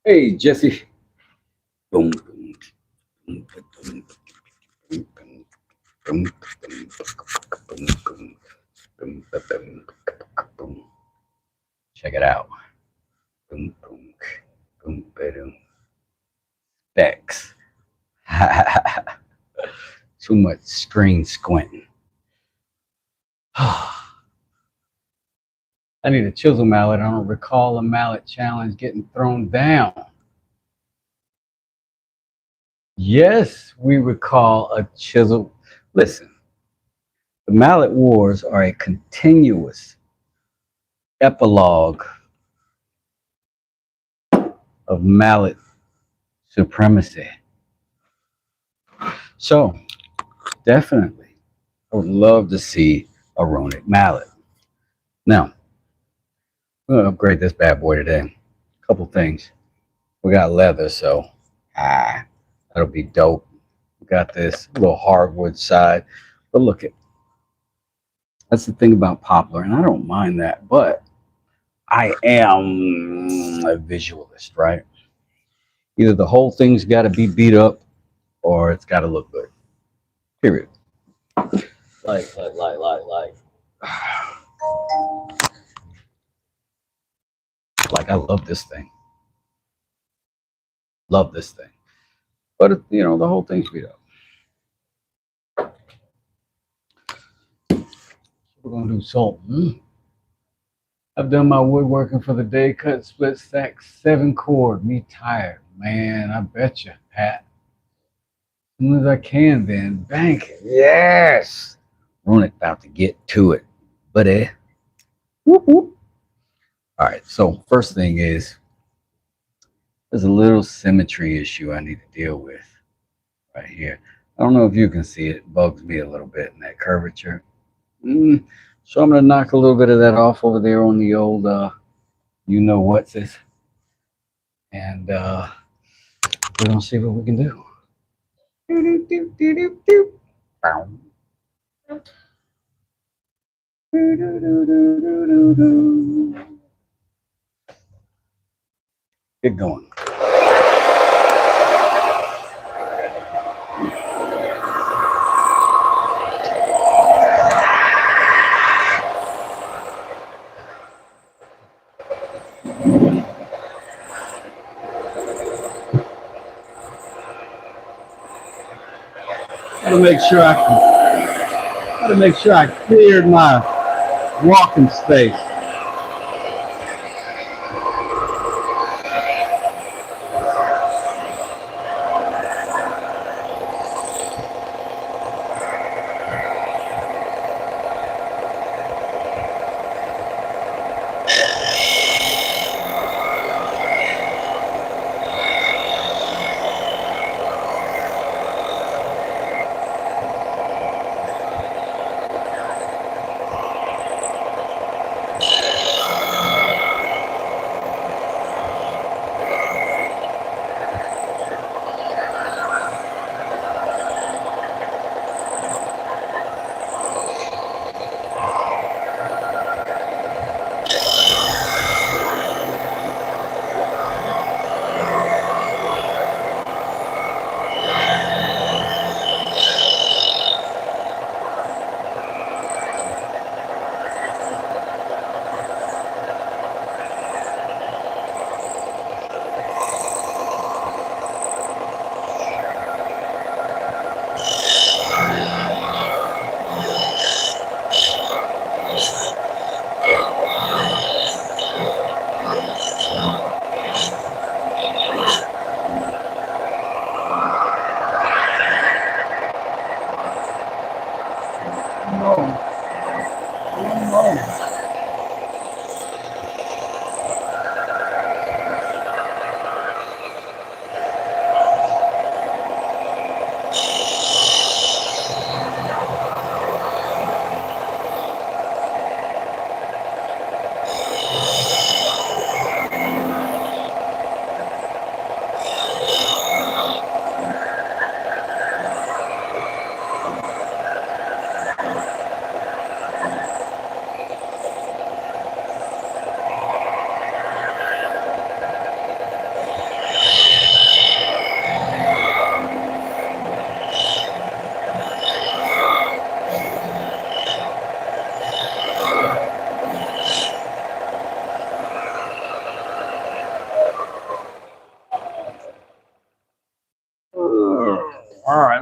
Hey, Jesse. Boom, boom, boom, boom, boom, boom, boom, boom, boom. Check it out. Boom, boom, boom, boom. Specs. Too much screen squinting. I need a chisel mallet. I don't recall a mallet challenge getting thrown down. Yes, we recall a chisel. Listen, the mallet wars are a continuous epilogue of mallet supremacy. So, definitely, I would love to see a runic mallet. Now, we're going to upgrade this bad boy today. A couple things. We got leather, so that'll be dope. We got this little hardwood side. But look at that's the thing about poplar, and I don't mind that, but I am a visualist, right? Either the whole thing's got to be beat up or it's got to look good. Period. Like. Like, I love this thing. Love this thing. But, the whole thing's beat up. We're going to do salt. I've done my woodworking for the day, cut, split, stack, 7-cord. Me tired. Man, I bet you, Pat. As soon as I can, then bank it. Yes. Runic about to get to it. Buddy. Whoop, whoop. All right, so first thing is there's a little symmetry issue I need to deal with right here. I don't know if you can see it. It bugs me a little bit in that curvature. So I'm going to knock a little bit of that off over there on the old, you know what's this. And we're going to see what we can do. Get going. Gotta make sure I cleared my walking space.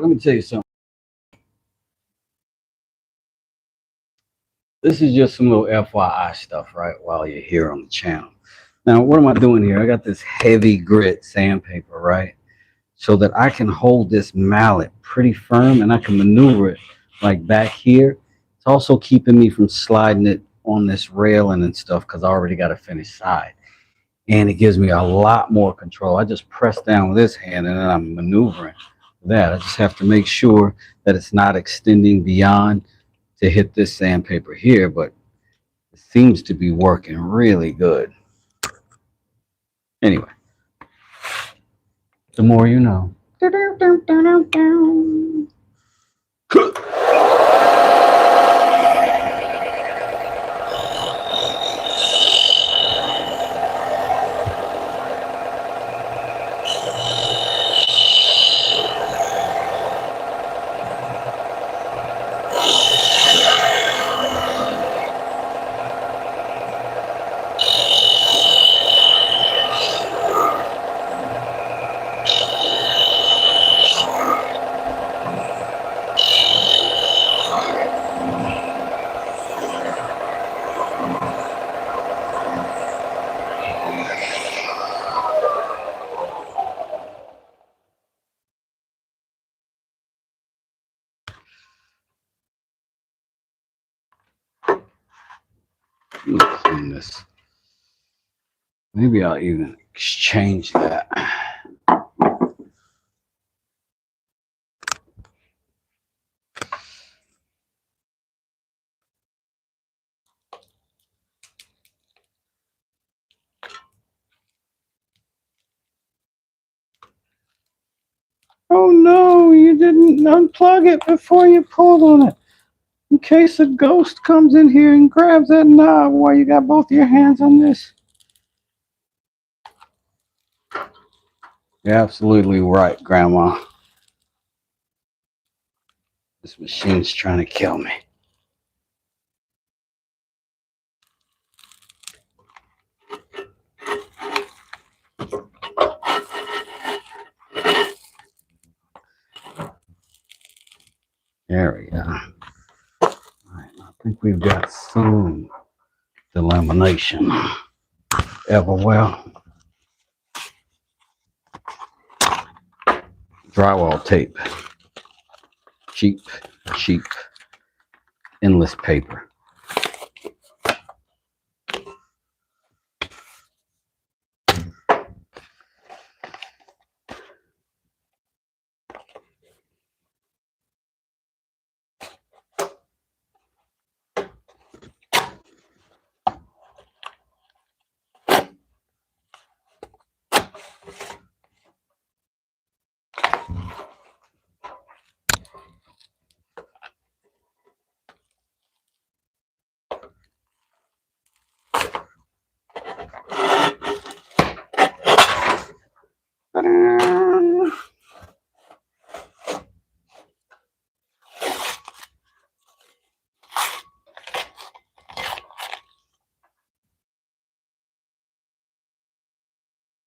right, let me tell you something. This is just some little FYI stuff, right, while you're here on the channel. Now, what am I doing here? I got this heavy grit sandpaper, right? So that I can hold this mallet pretty firm and I can maneuver it like back here. It's also keeping me from sliding it on this railing and stuff because I already got a finished side. And it gives me a lot more control. I just press down with this hand and then I'm maneuvering that. I just have to make sure that it's not extending beyond to hit this sandpaper here, but it seems to be working really good. Anyway, the more you know. Clean this. Maybe I'll even exchange that. Oh no, you didn't unplug it before you pulled on it. In case a ghost comes in here and grabs that knob while you got both your hands on this. You're absolutely right, Grandma. This machine's trying to kill me. There we go. All right, I think we've got some delamination. Ever well. Drywall tape. Cheap, cheap, endless paper.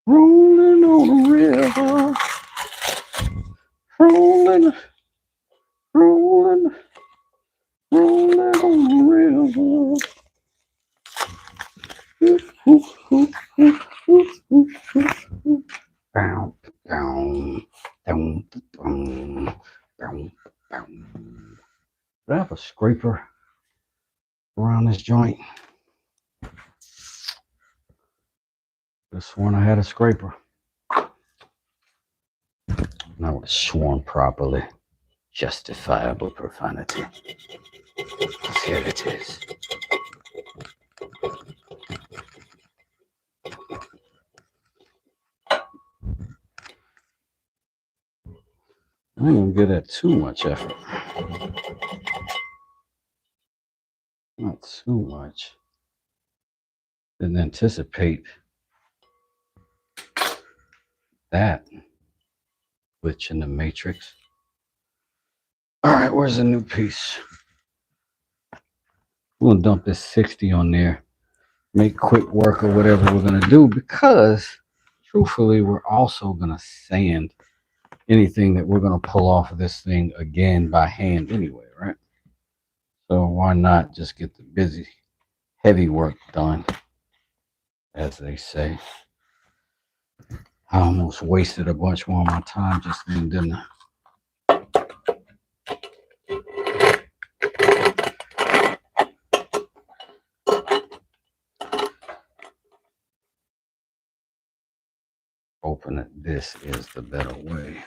Rolling on the river, rolling, rolling, rolling on the river. Bow, down, down, down, down, down. Do I have a scraper around this joint? I sworn I had a scraper. I would have sworn properly. Justifiable profanity. Here it is. I ain't gonna give that too much effort. Not too much. Didn't anticipate that glitch in the matrix. All right, where's the new piece? We're gonna dump this 60 on there, make quick work of whatever we're gonna do, because truthfully, we're also gonna sand anything that we're going to pull off of this thing again by hand anyway, right? So why not just get the busy, heavy work done, as they say. I almost wasted a bunch more of my time just then, didn't I? Open it. This is the better way.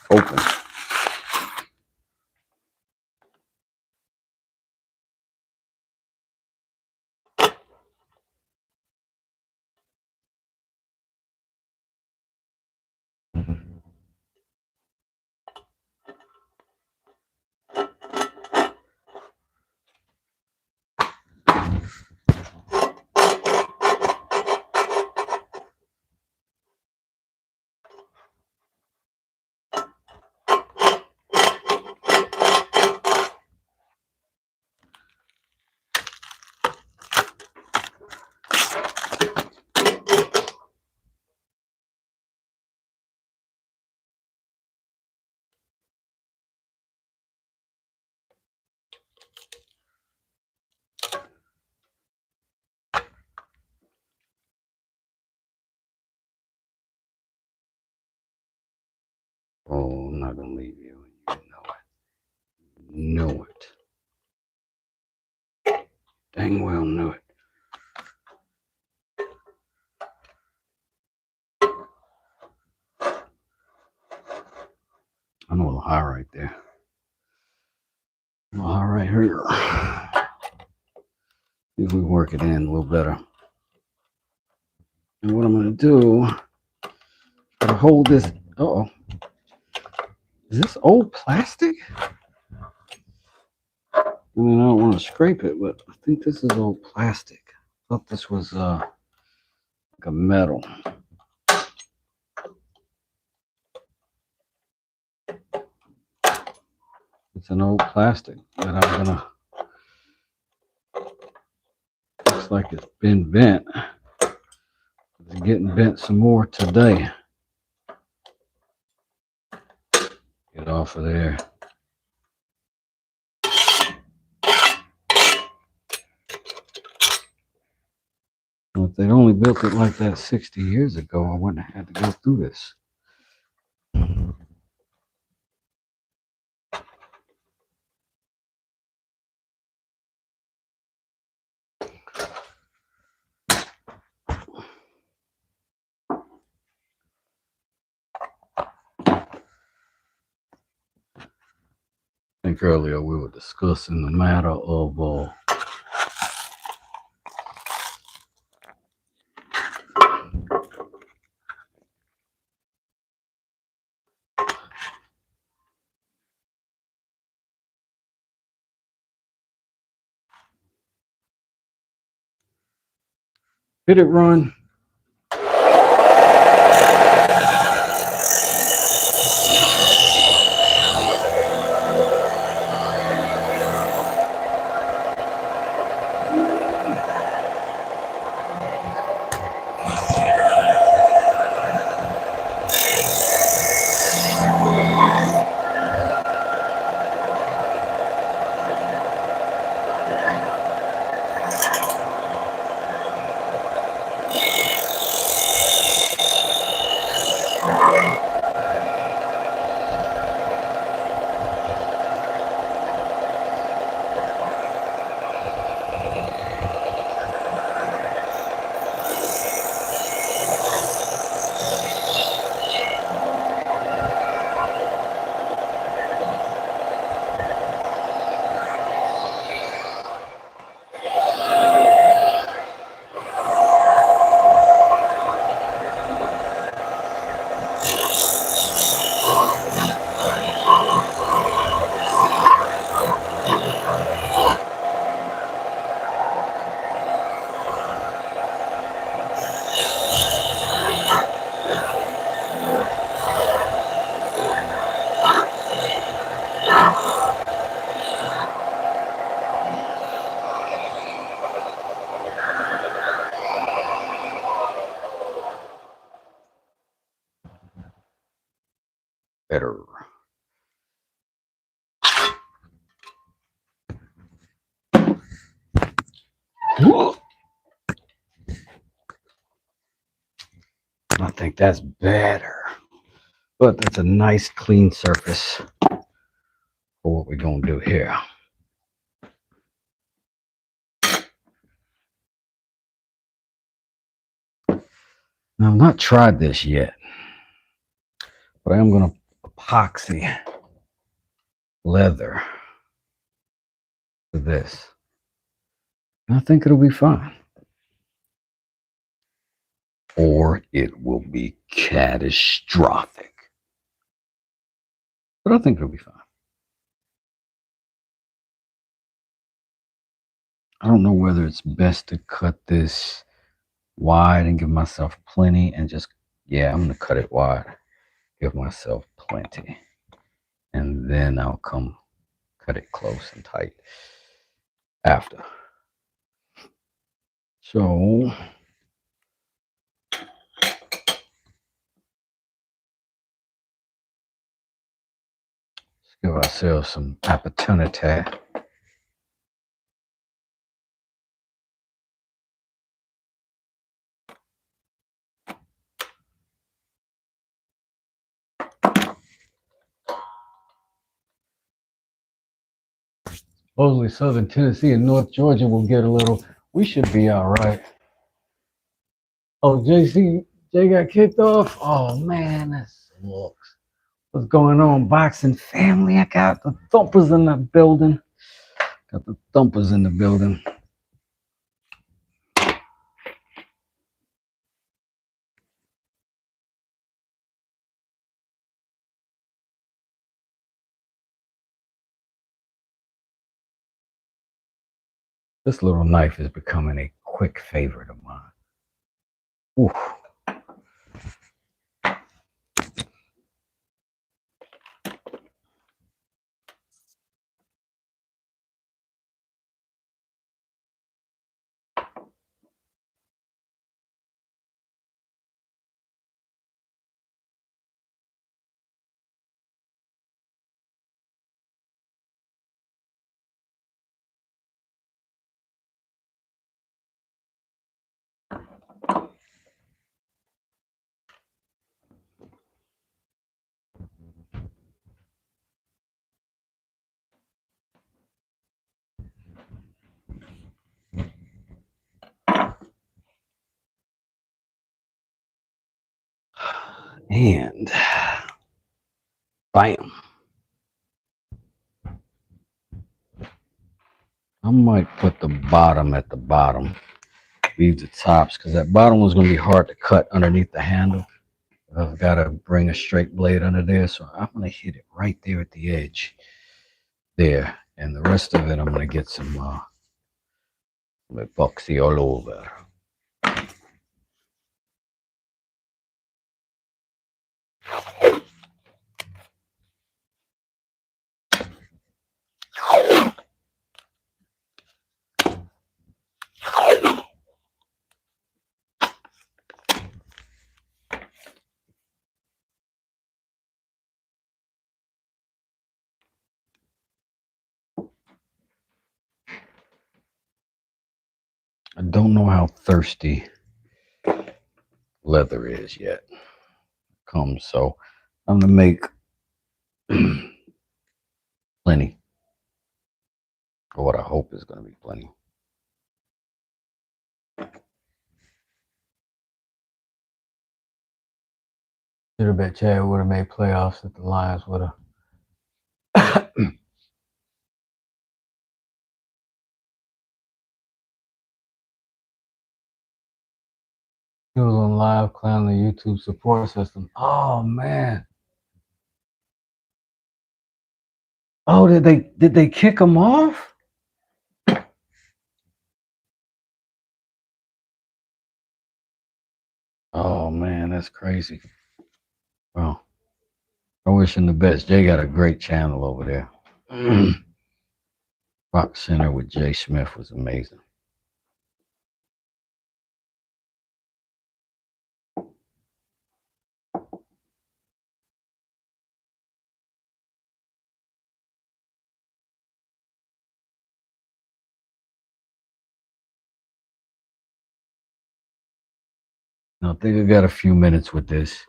Open. Oh, I'm not going to leave you. You know it. Know it. Dang well know it. I'm a little high right there. A little high right here. See if we work it in a little better. And what I'm going to do, to hold this. Uh-oh. Is this old plastic? I mean, I don't want to scrape it, but I think this is old plastic. I thought this was like a metal. It's an old plastic that I'm gonna. Looks like it's been bent. It's getting bent some more today. Get off of there. Well, if they'd only built it like that 60 years ago, I wouldn't have had to go through this. I think earlier we were discussing the matter of did it run? better. I think that's better. But that's a nice clean surface for what we're going to do here. Now, I've not tried this yet, but I am going to epoxy leather to this. And I think it'll be fine. Or it will be catastrophic. But I think it'll be fine. I don't know whether it's best to cut this wide and give myself plenty and just, yeah, I'm going to cut it wide. Give myself plenty. And then I'll come cut it close and tight after. So let's give ourselves some opportunity. Supposedly Southern Tennessee and North Georgia will get a little. We should be all right. Oh, Jay got kicked off. Oh man, that sucks. What's going on, boxing family? I got the thumpers in the building. Got the thumpers in the building. This little knife is becoming a quick favorite of mine. Oof. And bam. I might put the bottom at the bottom. Leave the tops because that bottom one's going to be hard to cut underneath the handle. I've got to bring a straight blade under there. So I'm going to hit it right there at the edge there. And the rest of it, I'm going to get some epoxy all over. I don't know how thirsty leather is yet. So I'm going to make plenty. Or what I hope is going to be plenty. Should have bet Chad would have made playoffs if the Lions would have. He was on live clowning the YouTube support system. Oh man. Oh, did they kick him off? Oh man, that's crazy. Well, I wish him the best. Jay got a great channel over there. Rock Center with Jay Smith was amazing. I think I got a few minutes with this,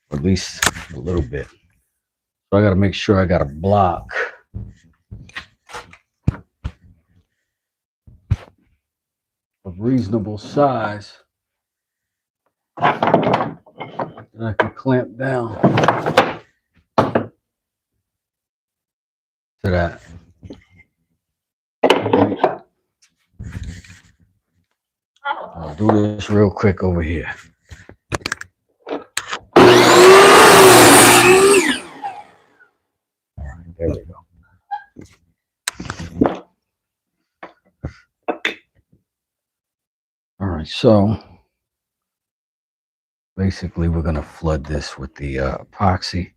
or at least a little bit. So I got to make sure I got a block of reasonable size that I can clamp down to that. I'll do this real quick over here. There we go. All right, so basically we're going to flood this with the epoxy.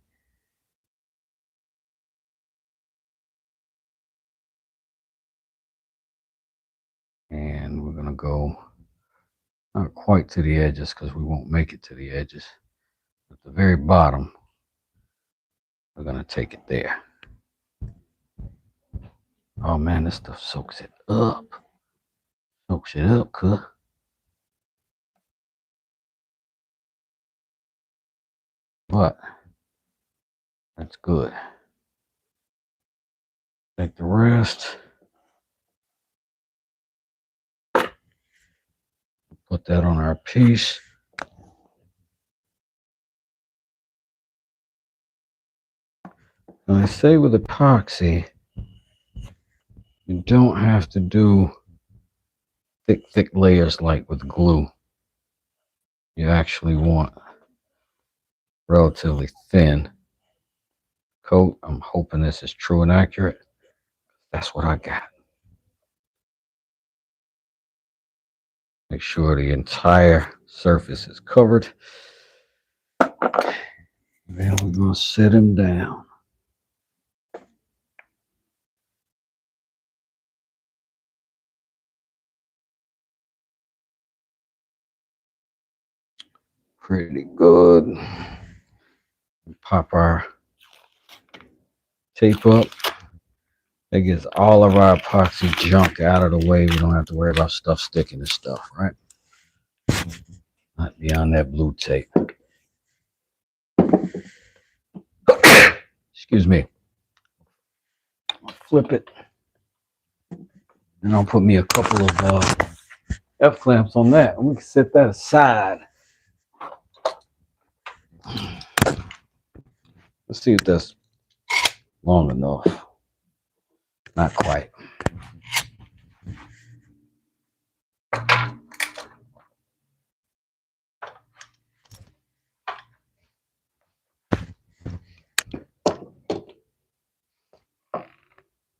And we're going to go not quite to the edges because we won't make it to the edges. At the very bottom, we're going to take it there. Oh man, this stuff soaks it up. Soaks it up, cuz. But that's good. Take the rest. Put that on our piece. And I say with epoxy, you don't have to do thick layers like with glue. You actually want relatively thin coat. I'm hoping this is true and accurate. That's what I got. Make sure the entire surface is covered. Then we're going to set him down. Pretty good. Pop our tape up. That gets all of our epoxy junk out of the way. We don't have to worry about stuff sticking to stuff, right? Not beyond that blue tape. Excuse me. I'll flip it. And I'll put me a couple of F-clamps on that. And we can set that aside. Let's see if that's long enough. Not quite.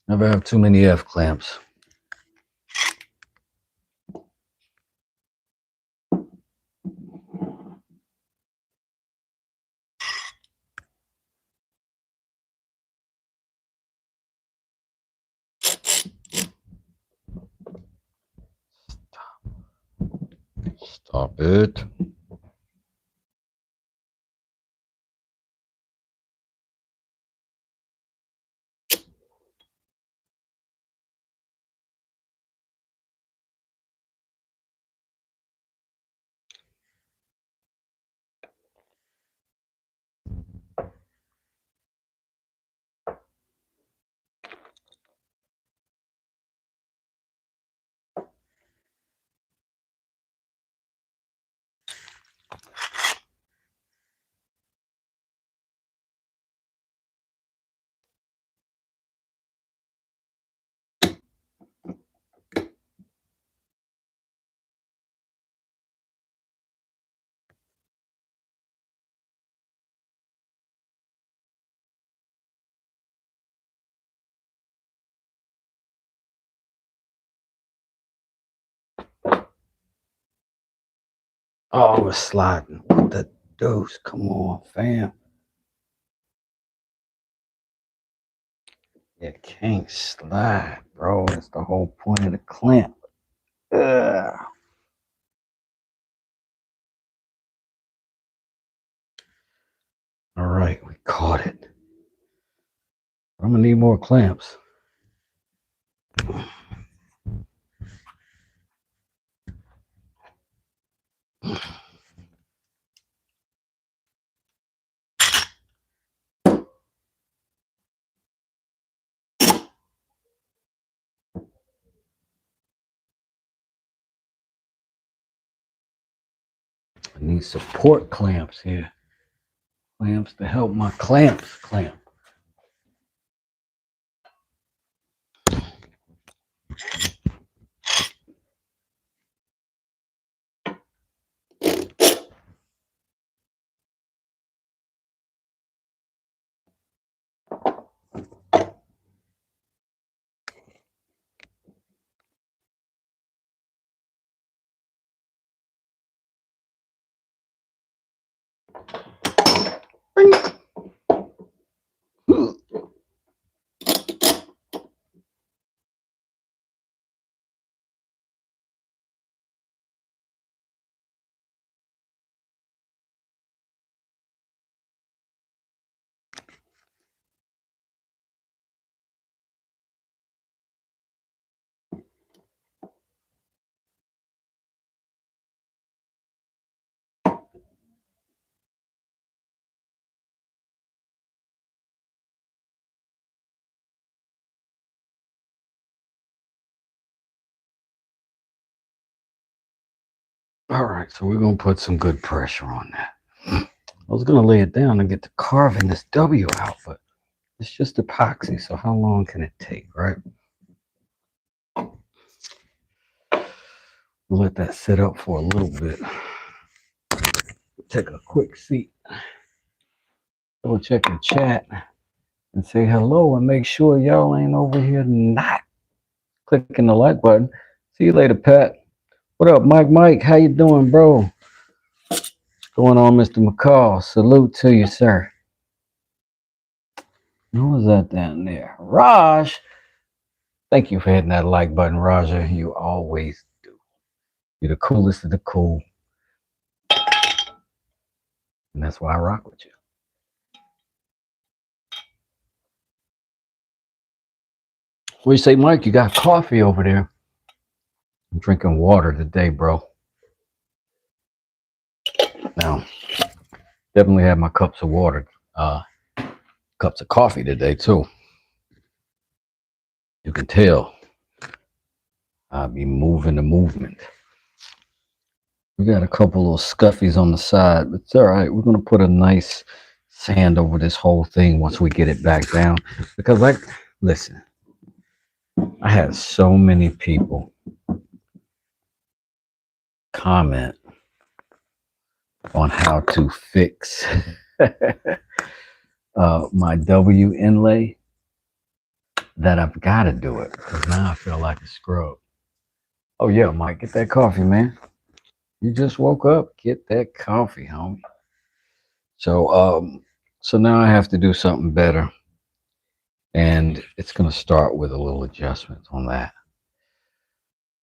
Never have too many F-clamps. Stop it. Oh, we're sliding. What the deuce? Come on, fam. You can't slide, bro. That's the whole point of the clamp. Ugh. All right, we caught it. I'm gonna need more clamps. I need support clamps here. Clamps to help my clamps clamp. All right, so we're gonna put some good pressure on that. I was gonna lay it down and get to carving this W out, but it's just epoxy, so how long can it take, right? We'll let that sit up for a little bit. Take a quick seat. Go check the chat and say hello and make sure y'all ain't over here not clicking the like button. See you later, Pat. What up, Mike? How you doing, bro? What's going on, Mr. McCall? Salute to you, sir. Who was that down there? Raj. Thank you for hitting that like button, Roger. You always do. You're the coolest of the cool. And that's why I rock with you. What do you say, Mike? You got coffee over there. I'm drinking water today, bro. Now, definitely had my cups of water, cups of coffee today, too. You can tell I'll be moving the movement. We got a couple little scuffies on the side, but it's all right. We're going to put a nice sand over this whole thing once we get it back down. Because, listen, I had so many people comment on how to fix my W inlay that I've got to do it because now I feel like a scrub. Oh yeah, Mike, get that coffee, man. You just woke up. Get that coffee, homie. So now I have to do something better, and it's gonna start with a little adjustment on that.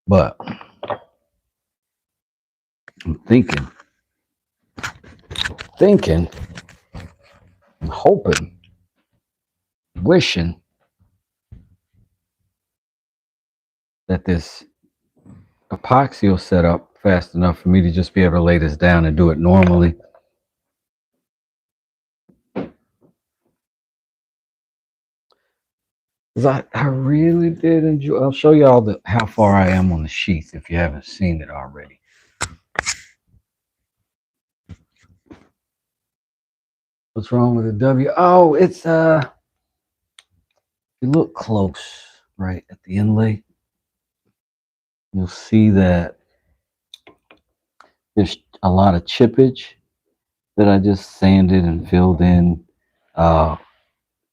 But I'm thinking, hoping, wishing that this epoxy will set up fast enough for me to just be able to lay this down and do it normally. Because I really did enjoy. I'll show y'all how far I am on the sheath if you haven't seen it already. What's wrong with the W? Oh, it's if you look close, right at the inlay, you'll see that there's a lot of chippage that I just sanded and filled in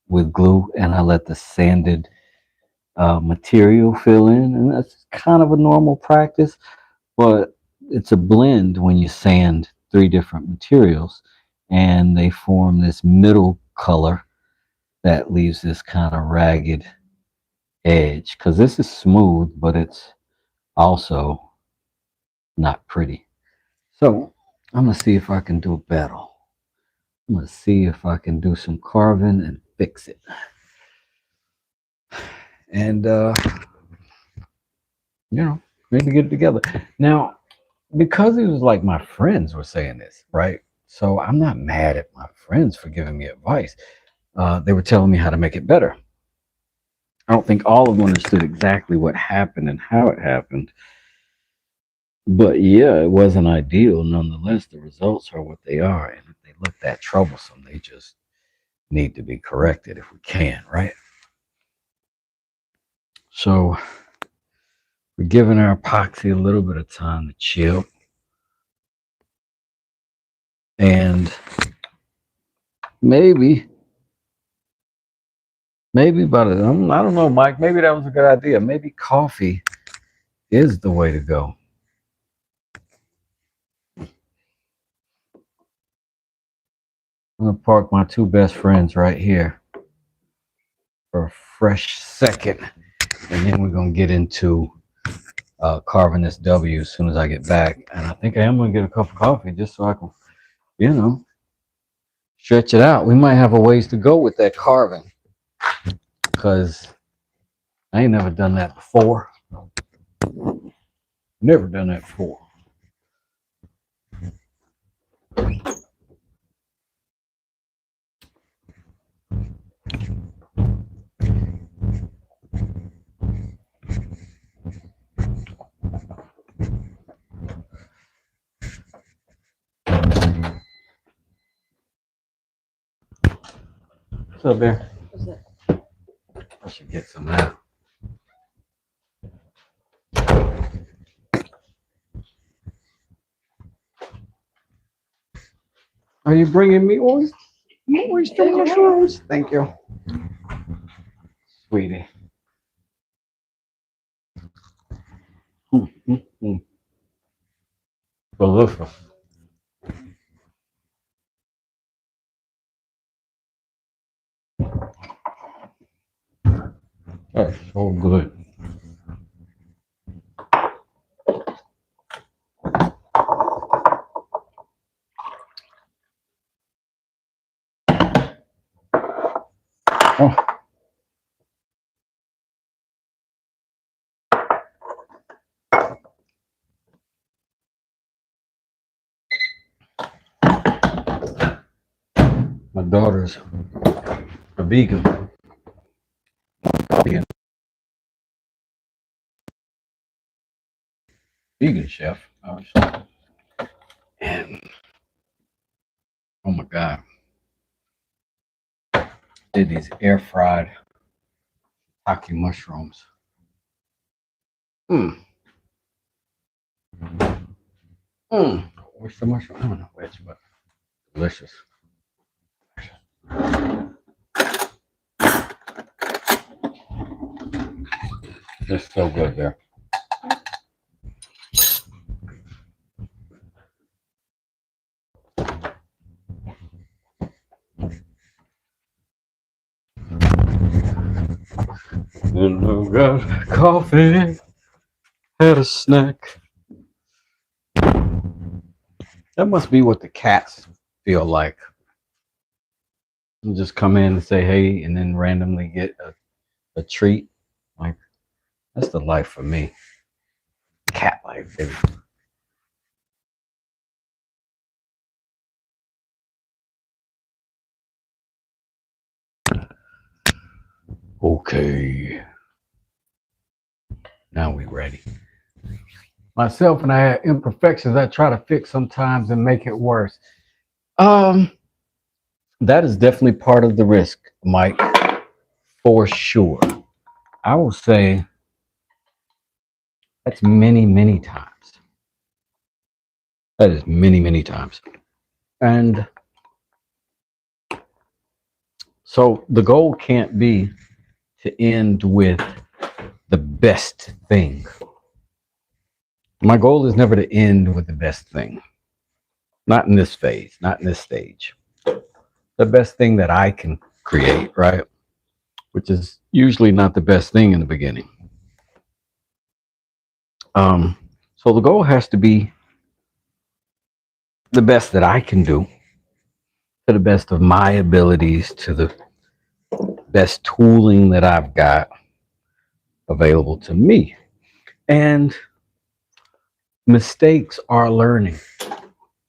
with glue, and I let the sanded material fill in, and that's kind of a normal practice, but it's a blend when you sand three different materials, and they form this middle color that leaves this kind of ragged edge, because this is smooth, but it's also not pretty. So I'm gonna see if I can do better. I'm gonna see if I can do some carving and fix it. And maybe get it together. Now, because it was like my friends were saying this, right? So I'm not mad at my friends for giving me advice. They were telling me how to make it better. I don't think all of them understood exactly what happened and how it happened, But yeah, it wasn't ideal. Nonetheless, the results are what they are. And if they look that troublesome, they just need to be corrected if we can, right? So we're giving our epoxy a little bit of time to chill. And maybe about it. I don't know, Mike. Maybe that was a good idea. Maybe coffee is the way to go. I'm gonna park my two best friends right here for a fresh second, and then we're gonna get into carving this W as soon as I get back. And I think I am gonna get a cup of coffee just so I can, you know, stretch it out. We might have a ways to go with that carving because I ain't never done that before. Never done that before. What's up, Bear? What's that? I should get some now. Are you bringing me oyster mushrooms? Thank you, sweetie. Mm. Delicious. That's so good. Oh. My daughter's a vegan. Vegan chef. And oh my God, did these air fried taki mushrooms. Mmm. Mmm. Oyster mushroom. I don't know which, but delicious. Just so good there. And I got coffee, had a snack. That must be what the cats feel like. You just come in and say hey, and then randomly get a treat. Like, that's the life for me. Cat life, baby. Okay. Now we ready. Myself and I have imperfections I try to fix sometimes and make it worse. That is definitely part of the risk, Mike, for sure. I will say that's many, many times. That is many, many times. And so the goal can't be to end with the best thing. My goal is never to end with the best thing. Not in this phase, not in this stage. The best thing that I can create, right? Which is usually not the best thing in the beginning. So the goal has to be the best that I can do, to the best of my abilities, to the best tooling that I've got available to me. And mistakes are learning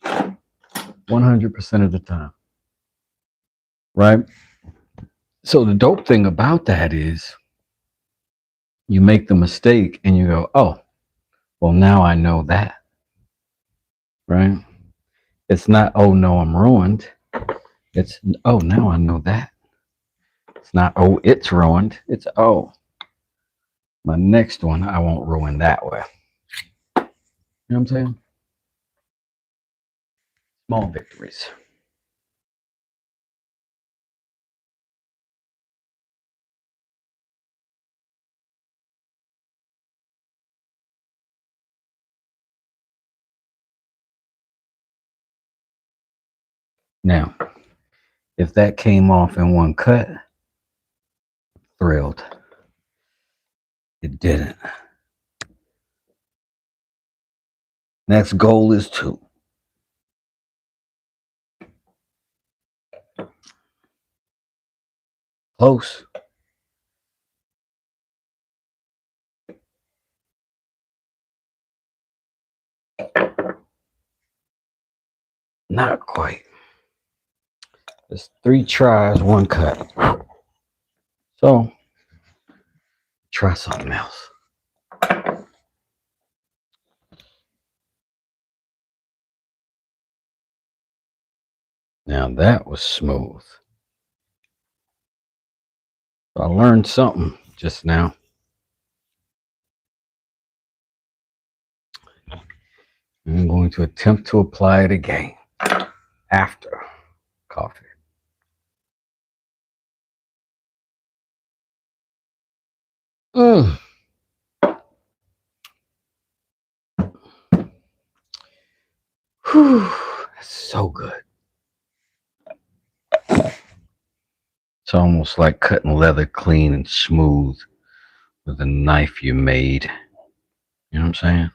100% of the time, right? So the dope thing about that is you make the mistake and you go, oh, well, now I know that. right? It's not, oh no, I'm ruined. It's, oh, now I know that. It's not, oh, it's ruined. It's, oh, my next one, I won't ruin that way. You know what I'm saying? Small victories. Now, if that came off in one cut, thrilled. It didn't. Next goal is 2. Close. Not quite. It's 3 tries, 1 cut. So, try something else. Now that was smooth. I learned something just now. I'm going to attempt to apply it again after coffee. Mm. Whew. That's so good. It's almost like cutting leather clean and smooth with a knife you made. You know what I'm saying?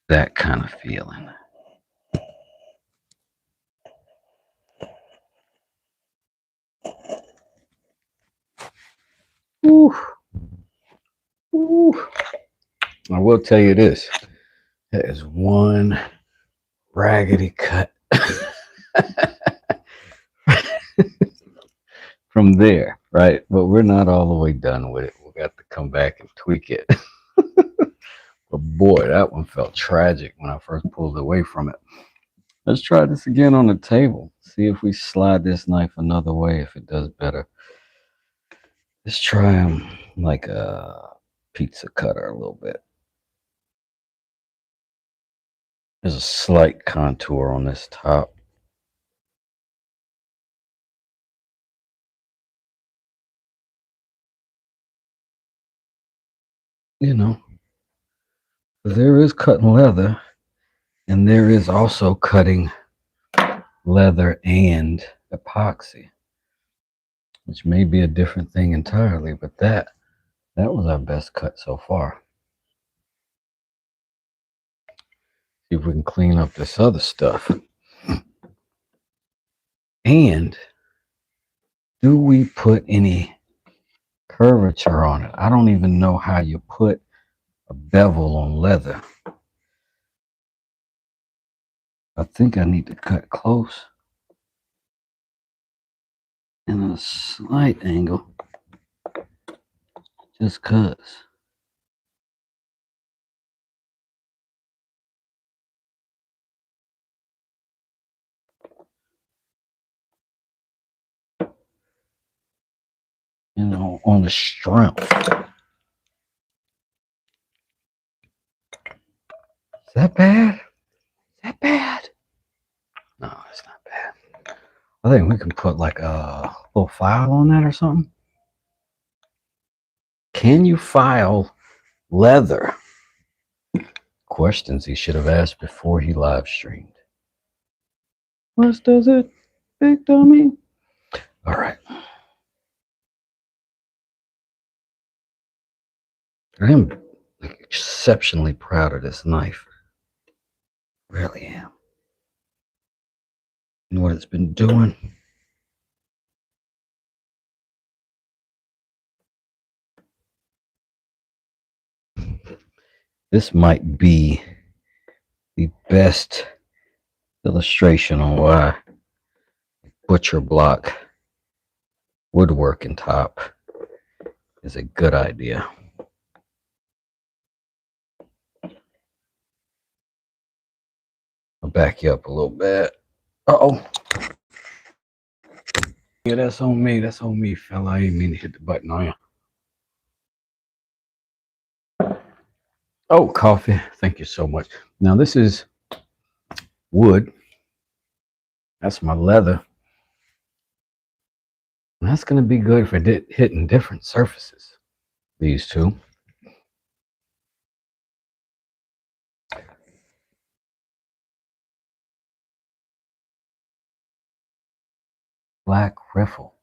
That kind of feeling. Ooh. Ooh. I will tell you this. That is one raggedy cut from there, right? But we're not all the way done with it. We got to come back and tweak it. But boy, that one felt tragic when I first pulled away from it. Let's try this again on the table. See if we slide this knife another way, if it does better. Let's try them like a pizza cutter a little bit. There's a slight contour on this top. You know, there is cutting leather, and there is also cutting leather and epoxy, which may be a different thing entirely, but that was our best cut so far. See if we can clean up this other stuff. And do we put any curvature on it? I don't even know how you put a bevel on leather. I think I need to cut close and a slight angle, just cause. You know, on the strength. Is that bad? Is that bad? No, it's not bad. I think we can put like a little file on that or something. Can you file leather? Questions he should have asked before he live streamed. Wes does it, big dummy. All right. I am exceptionally proud of this knife. Really am. And what it's been doing. This might be the best illustration on why butcher block woodworking top is a good idea. I'll back you up a little bit. Uh-oh. Yeah, that's on me. That's on me, fella. I didn't mean to hit the button on you. Oh, coffee. Thank you so much. Now, this is wood. That's my leather. And that's going to be good for hitting different surfaces. These two. Black Riffle.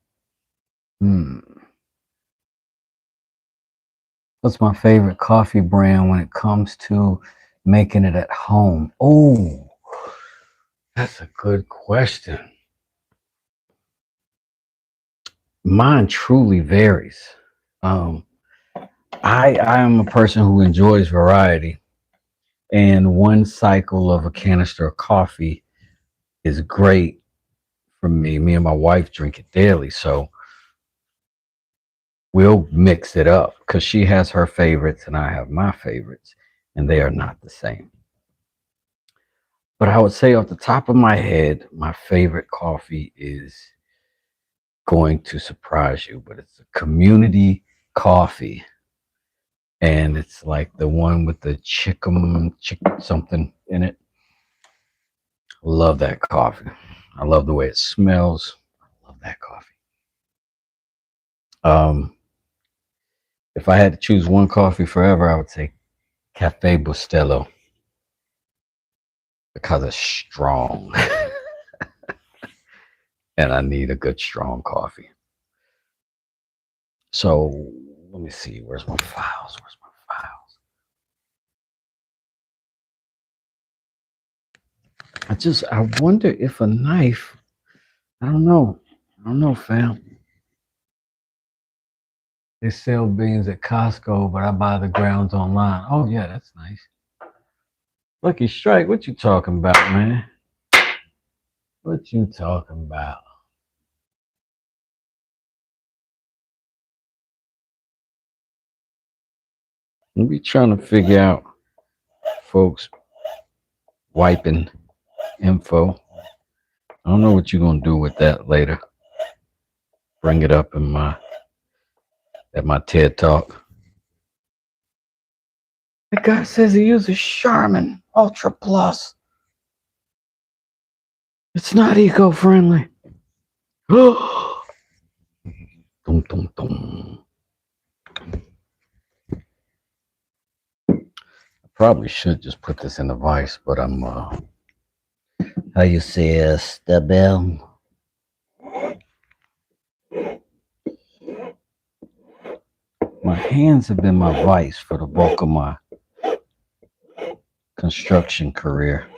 What's my favorite coffee brand when it comes to making it at home? Oh, that's a good question. Mine truly varies. I am a person who enjoys variety, and one cycle of a canister of coffee is great for me. Me and my wife drink it daily, so we'll mix it up because she has her favorites and I have my favorites, and they are not the same. But I would say off the top of my head, my favorite coffee is going to surprise you, but it's a community coffee. And it's like the one with the chick something in it. Love that coffee. I love the way it smells. I love that coffee. If I had to choose one coffee forever, I would say Cafe Bustelo because it's strong. And I need a good strong coffee. So let me see. Where's my files? I wonder if a knife, I don't know, fam. They sell beans at Costco, but I buy the grounds online. Oh, yeah, that's nice. Lucky Strike, what you talking about, man? What you talking about? I'm be trying to figure out, folks, wiping info. I don't know what you're gonna do with that later. Bring it up in at my TED Talk. The guy says he uses Charmin Ultra Plus. It's not eco-friendly. Dum, dum, dum. I probably should just put this in the vise, but I'm how you say stable. My hands have been my vice for the bulk of my construction career.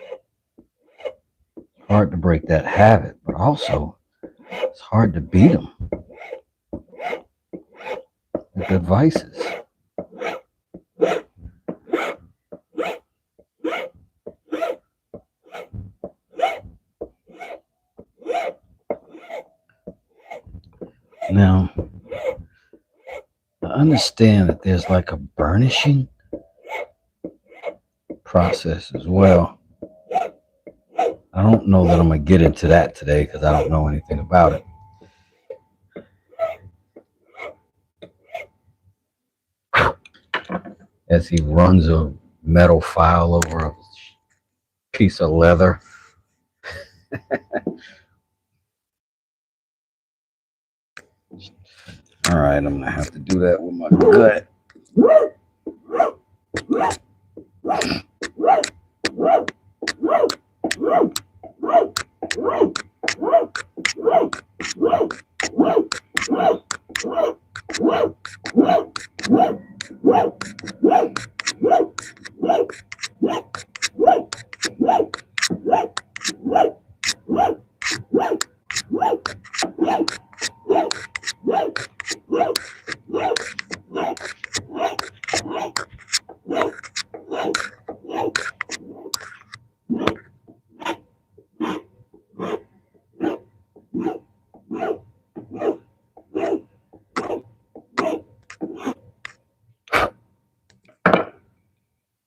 Hard to break that habit, but also it's hard to beat them. They're good vices. Now, I understand that there's like a burnishing process as well. I don't know that I'm going to get into that today because I don't know anything about it. As he runs a metal file over a piece of leather. All right, I'm going to have to do that with my gut.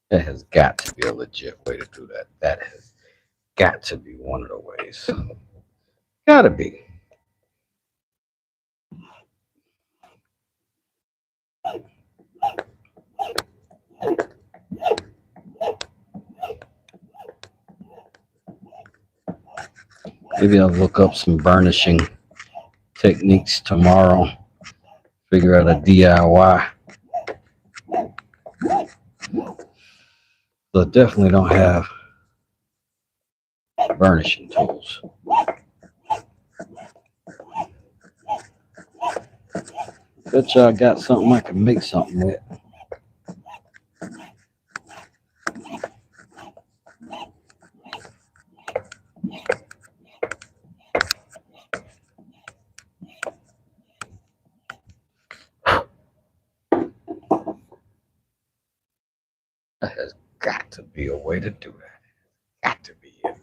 That has got to be a legit way to do that. That has got to be one of the ways. Gotta be. Maybe I'll look up some burnishing techniques tomorrow. Figure out a DIY. So I definitely don't have burnishing tools. Bet y'all got something I can make something with. That has got to be a way to do that. Got to be it.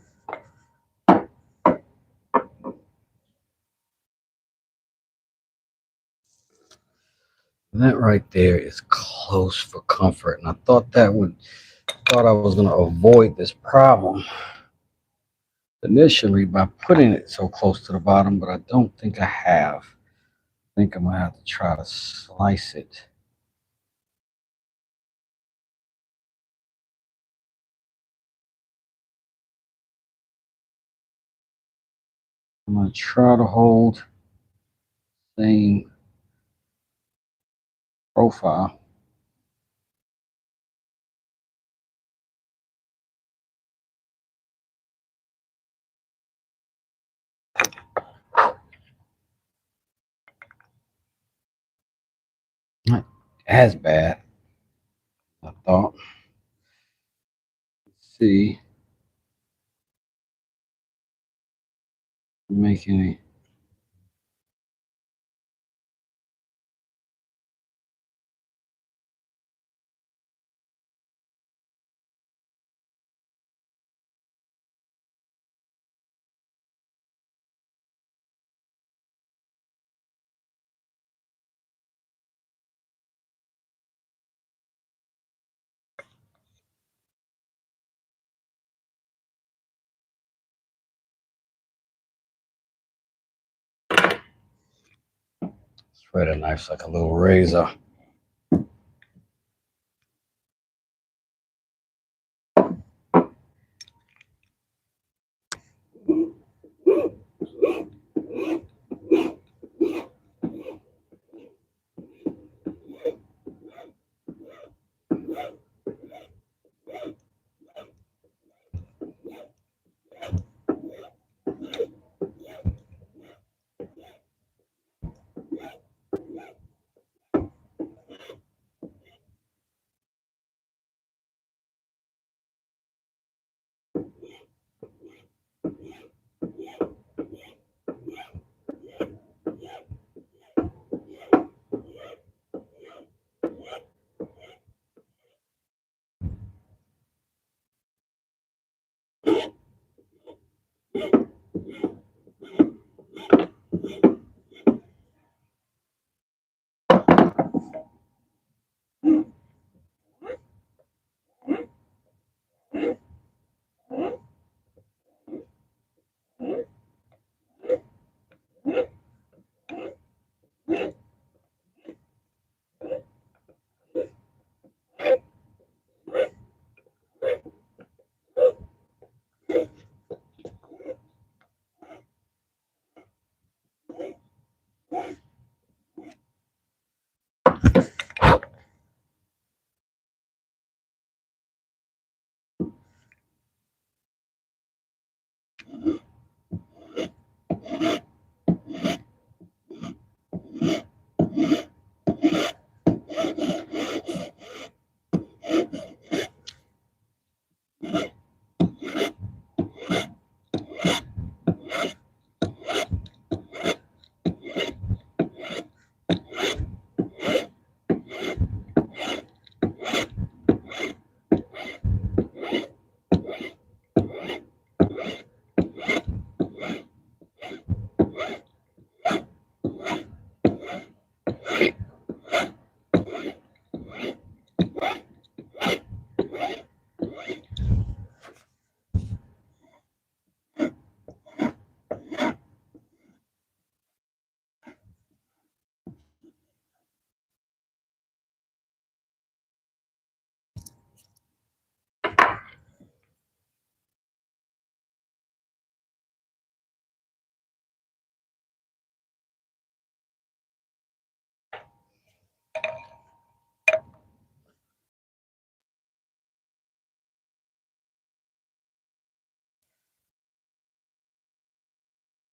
And that right there is close for comfort. And I thought I was gonna avoid this problem initially by putting it so close to the bottom, but I don't think I have. I think I'm gonna have to try to slice it. I'm gonna try to hold same profile. Not as bad, I thought. Let's see. Making it. Thread a knife's like a little razor.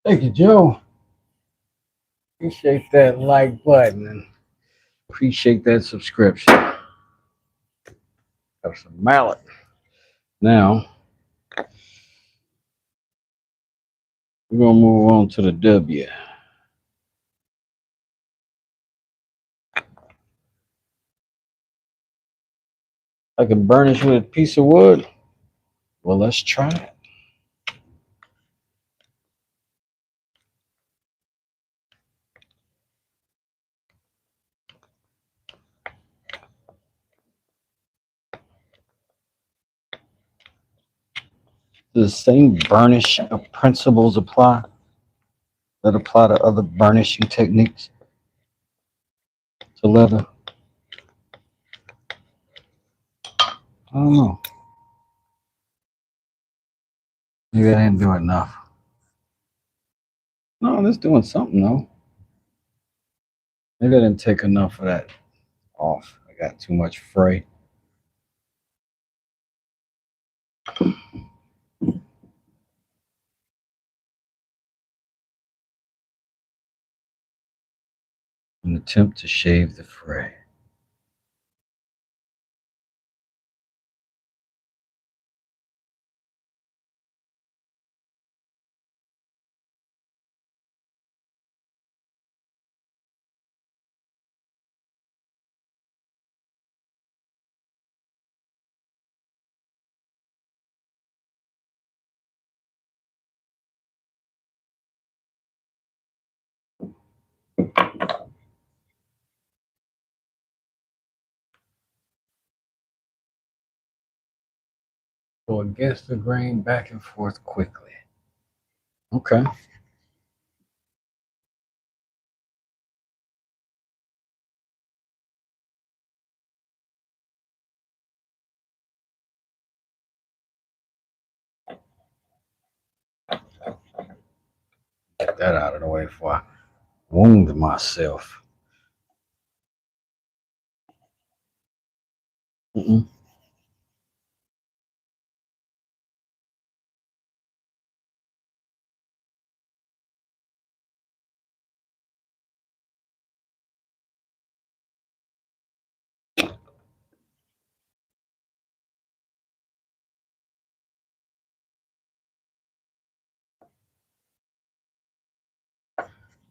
Thank you, Joe. Appreciate that like button and appreciate that subscription. Got some mallet. Now we're gonna move on to the W. I can burnish with a piece of wood. Well, let's try it. The same burnish principles apply that apply to other burnishing techniques to leather. I don't know. Maybe I didn't do enough. No, that's doing something though. Maybe I didn't take enough of that off. I got too much fray. An attempt to shave the fray. Go against the grain, back and forth quickly. Okay. Get that out of the way before I wound myself. Mm-mm.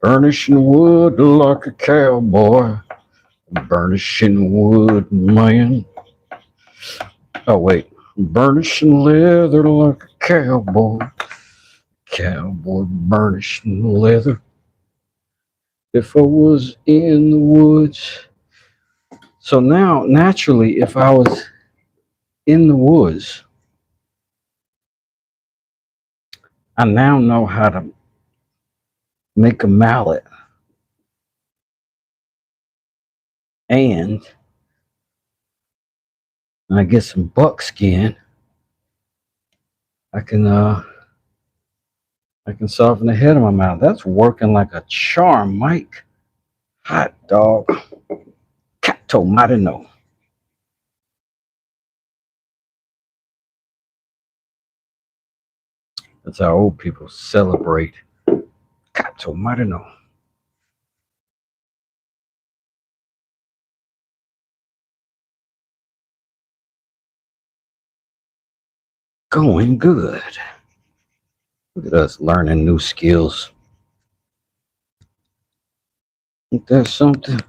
Burnishing wood like a cowboy. Burnishing wood, man. Oh, wait. Burnishing leather like a cowboy. Cowboy burnishing leather. If I was in the woods. So now, naturally, if I was in the woods, I now know how to make a mallet. And when I get some buckskin, I can soften the head of my mallet. That's working like a charm, Mike. Hot dog. Cato Marino. That's how old people celebrate. Cato Marino. Going good. Look at us learning new skills. Ain't that something?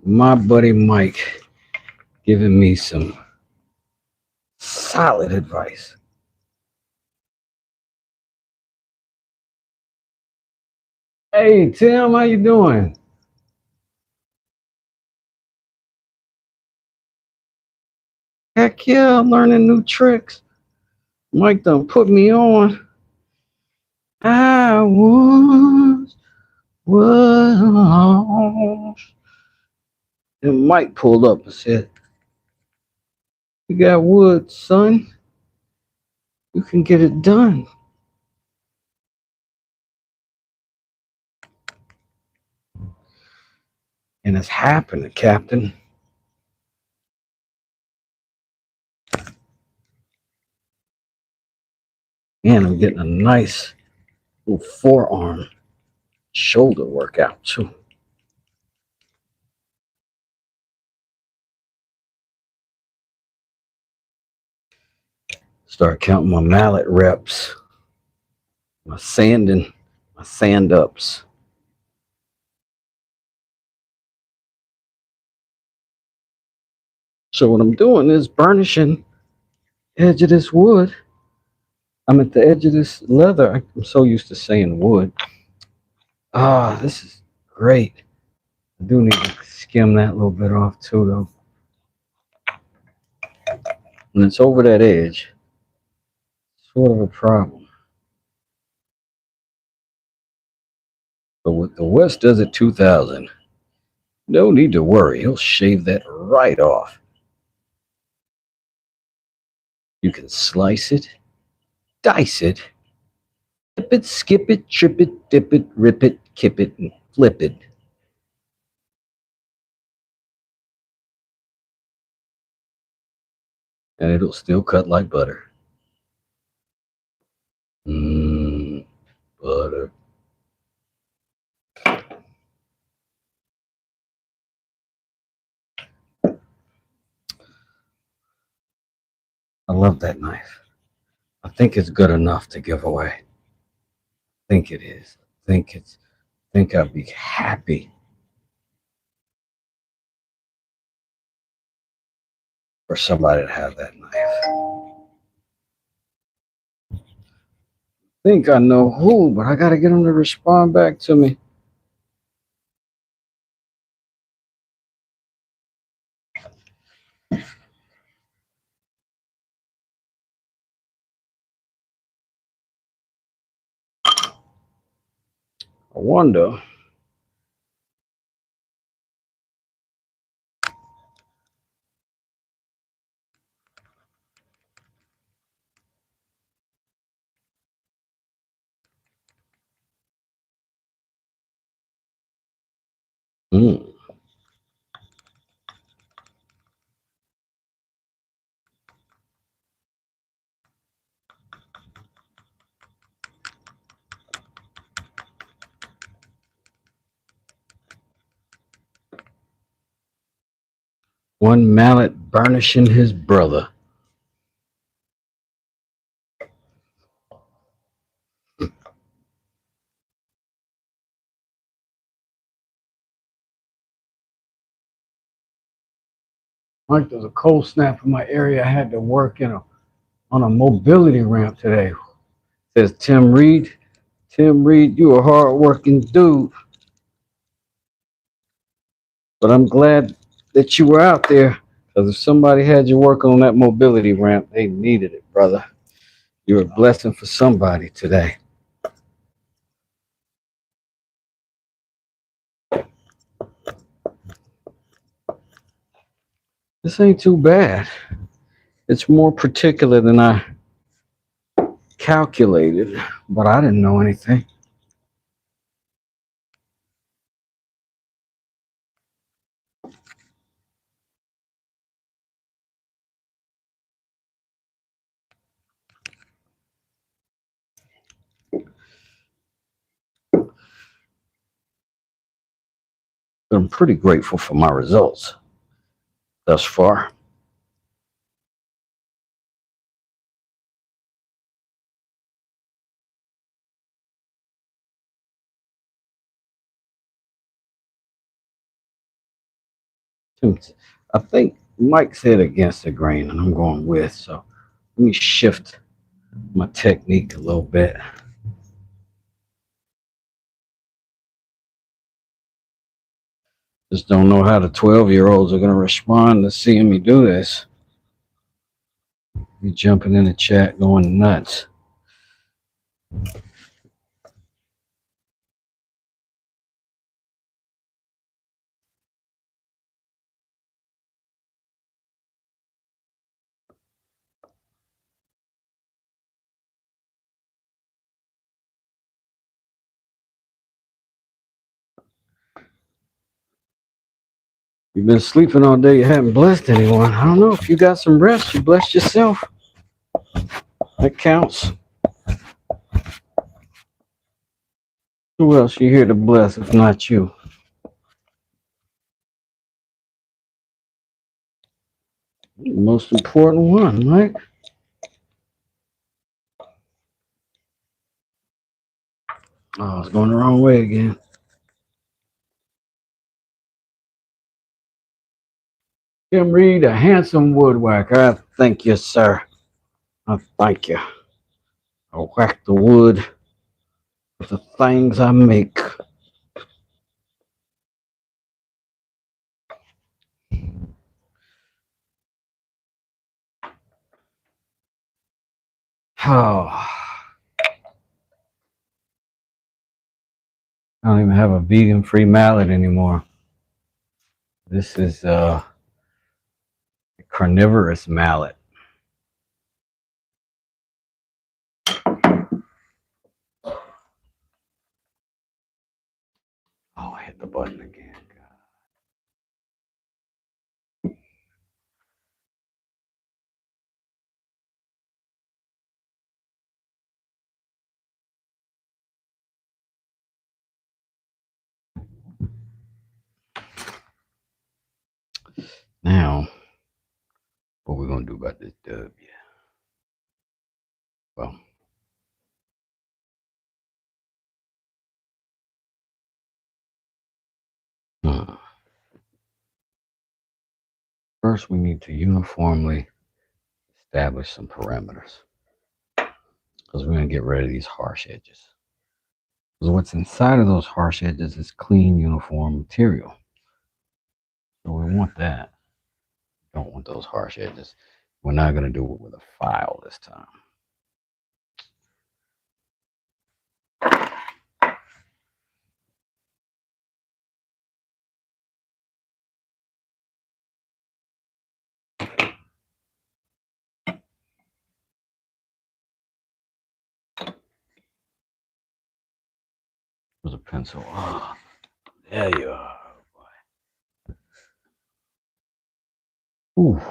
My buddy Mike giving me some solid advice. Hey Tim, how you doing? Heck yeah, I'm learning new tricks. Mike done put me on. I was. And Mike pulled up and said, "You got wood, son. You can get it done." And it's happening, Captain. And I'm getting a nice little forearm shoulder workout too. Start counting my mallet reps, my sanding, my sand ups. So what I'm doing is burnishing edge of this wood. I'm at the edge of this leather. I'm so used to saying wood. Ah, this is great. I do need to skim that a little bit off too, though. When it's over that edge, sort of a problem. But with the WesDoesIt 2000, no need to worry. He'll shave that right off. You can slice it, dice it, dip it, skip it, trip it, dip it, rip it, kip it, and flip it. And it'll still cut like butter. Mmm, butter. I love that knife. I think it's good enough to give away. I think it is. I think I'd be happy for somebody to have that knife. I think I know who, but I gotta get them to respond back to me. I wonder. Mm. One mallet burnishing his brother. Like there's a cold snap in my area. I had to work on a mobility ramp today. Says Tim Reed. Tim Reed, you a hard working dude. But I'm glad that you were out there. Because if somebody had you working on that mobility ramp, they needed it, brother. You're a blessing for somebody today. This ain't too bad. It's more particular than I calculated, but I didn't know anything. But I'm pretty grateful for my results thus far. I think Mike said against the grain, and I'm going with. So let me shift my technique a little bit. Just don't know how the 12-year-olds are going to respond to seeing me do this. Be jumping in the chat, going nuts. You've been sleeping all day. You haven't blessed anyone. I don't know. If you got some rest, you blessed yourself. That counts. Who else you here to bless if not you? The most important one, right? Oh, it's going the wrong way again. Kim Reed, a handsome woodworker. I thank you, sir. I thank you. I whack the wood with the things I make. Oh, I don't even have a vegan-free mallet anymore. This is a carnivorous mallet. Oh, I hit the button again. Now, what we're gonna do about this dub? Well, first we need to uniformly establish some parameters because we're gonna get rid of these harsh edges. Because what's inside of those harsh edges is clean, uniform material. So we want that. Don't want those harsh edges. We're not gonna do it with a file this time. With a pencil. Oh, there you are. Ooh.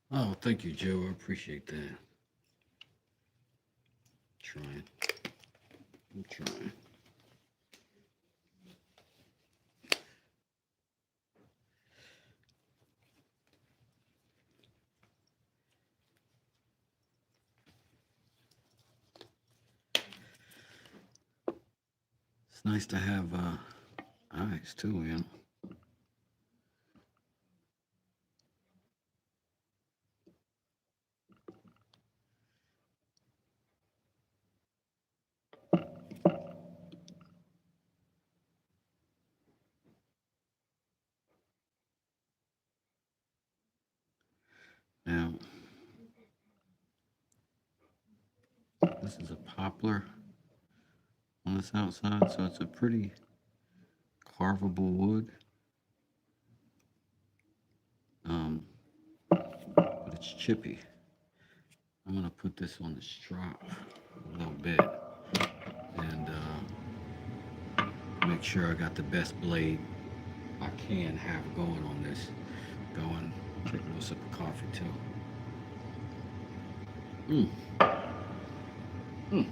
Oh, thank you, Joe. I appreciate that. Trying. I'm trying. It's nice to have eyes too, you know. Now, this is a poplar on this outside, so it's a pretty carvable wood. But it's chippy. I'm gonna put this on the strop a little bit and make sure I got the best blade I can have going on this. Going, take a little sip of coffee too. Mm. Mm.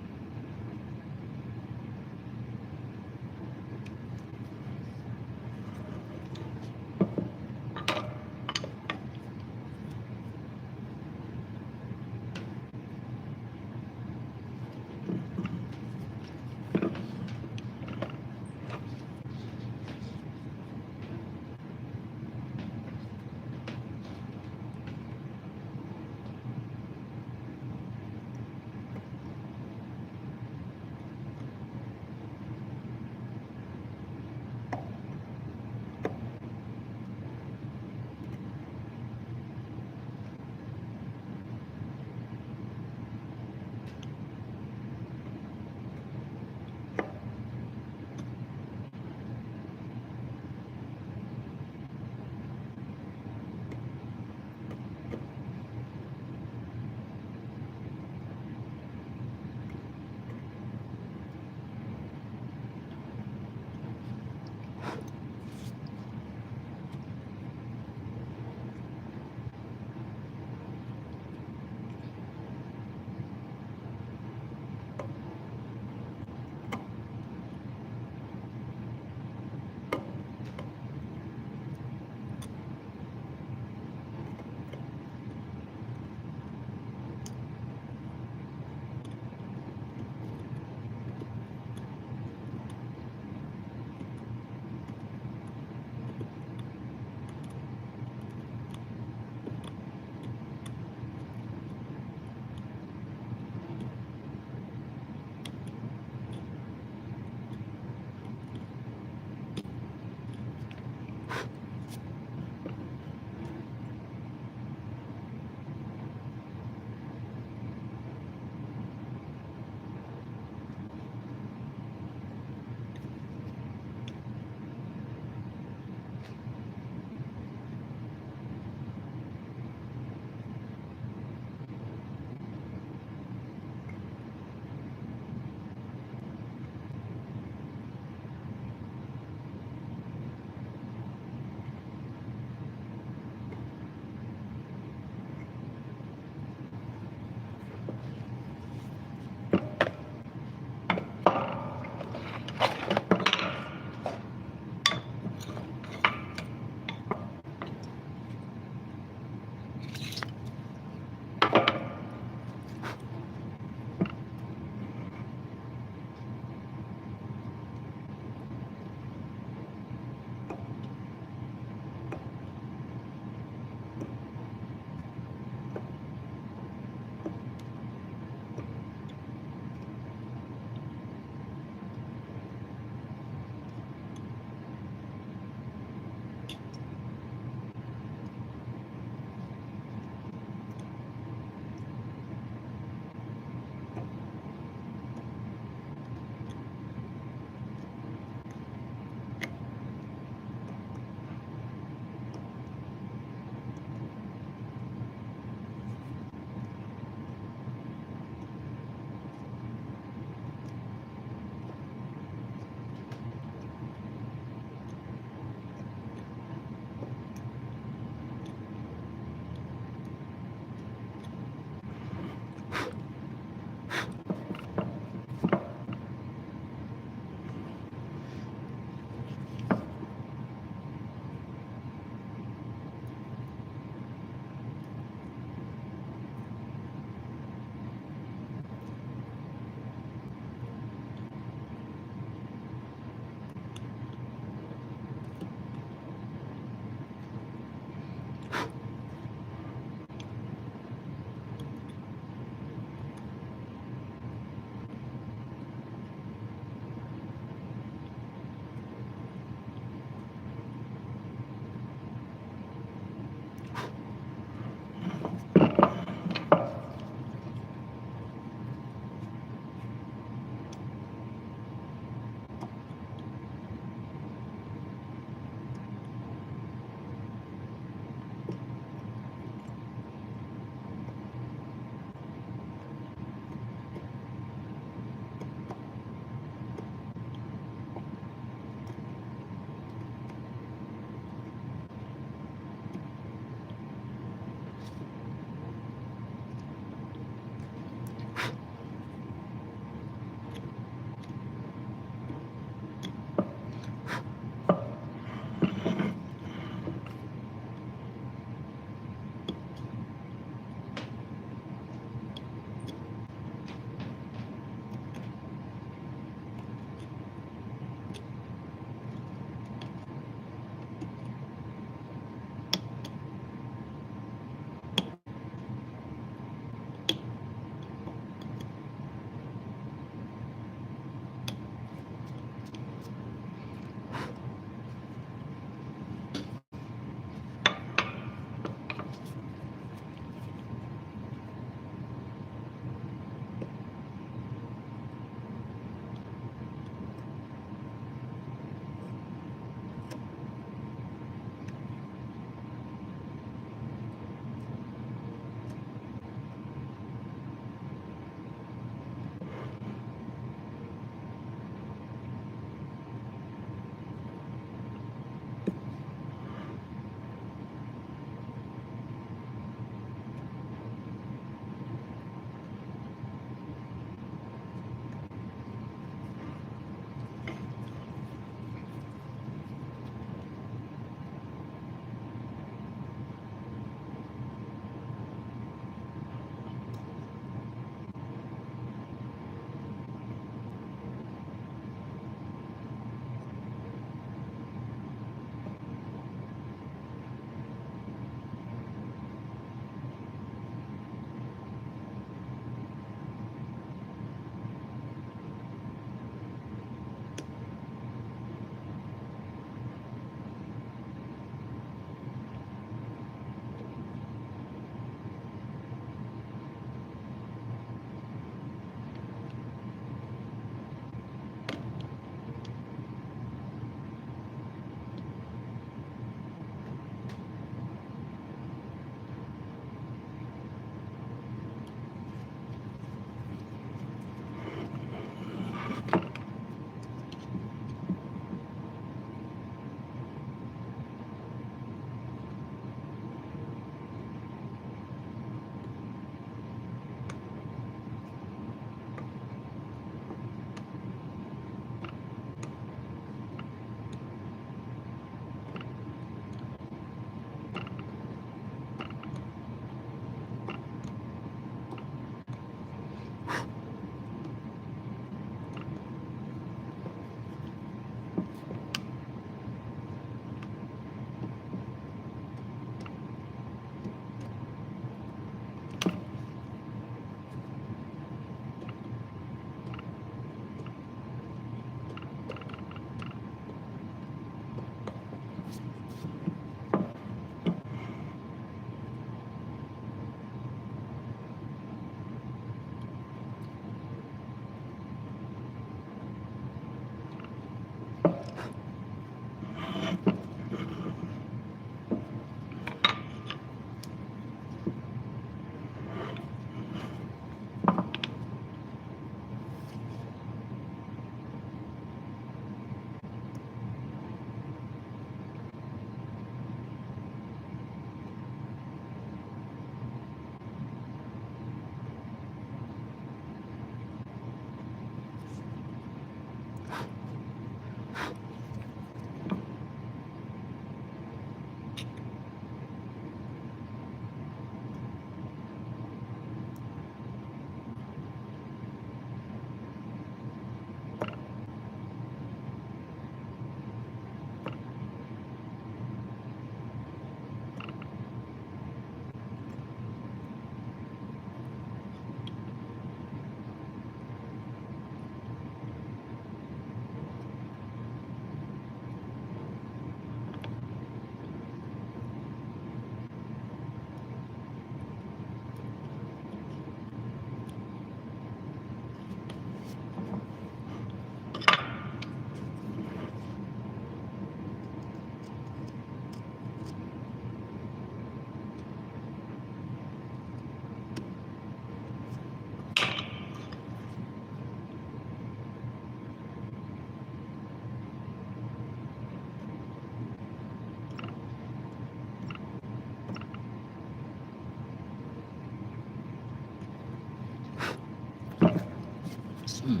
Hey,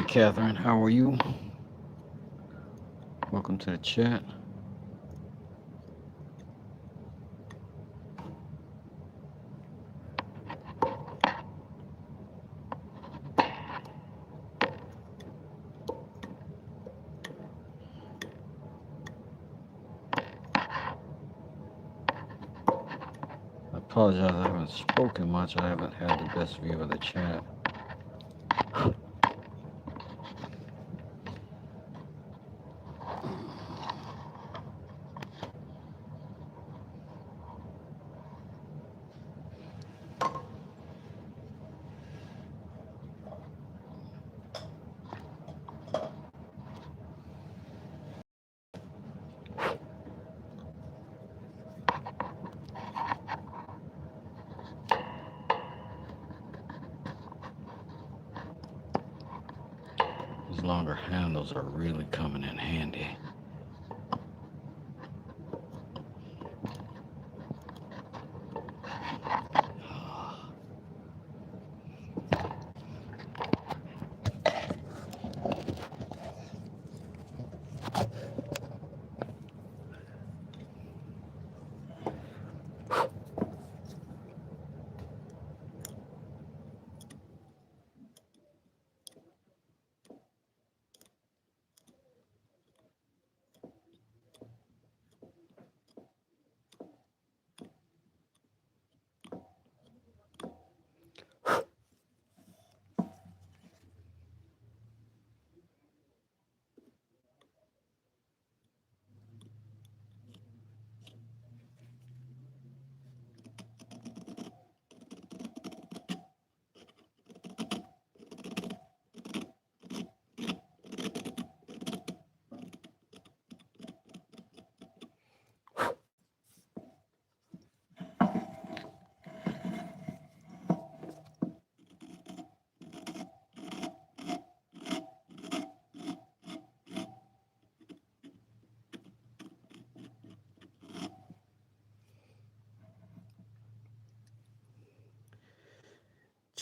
Catherine, how are you? Welcome to the chat. I apologize, I haven't spoken much. I haven't had the best view of the chat. These longer handles are really coming in handy.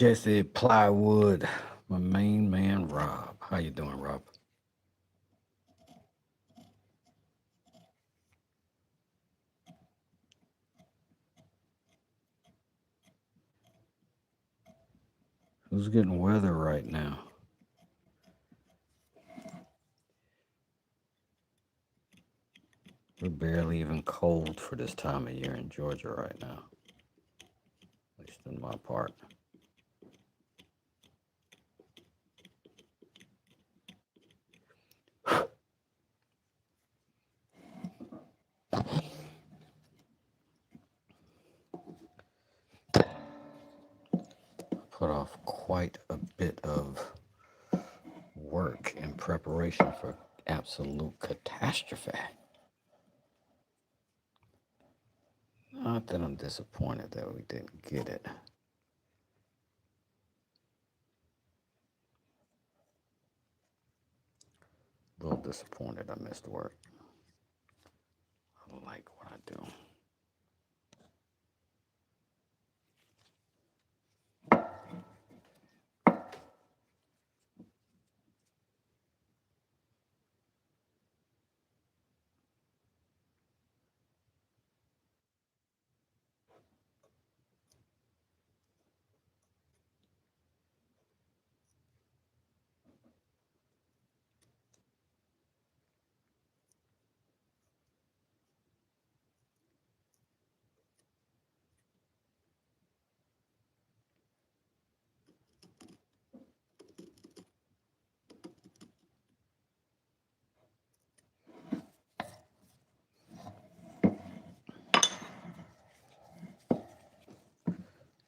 Jesse Plywood, my main man, Rob. How you doing, Rob? Who's getting weather right now? We're barely even cold for this time of year in Georgia right now, at least in my part. Put off quite a bit of work in preparation for absolute catastrophe. Not that I'm disappointed that we didn't get it. A little disappointed I missed work. I like what I do.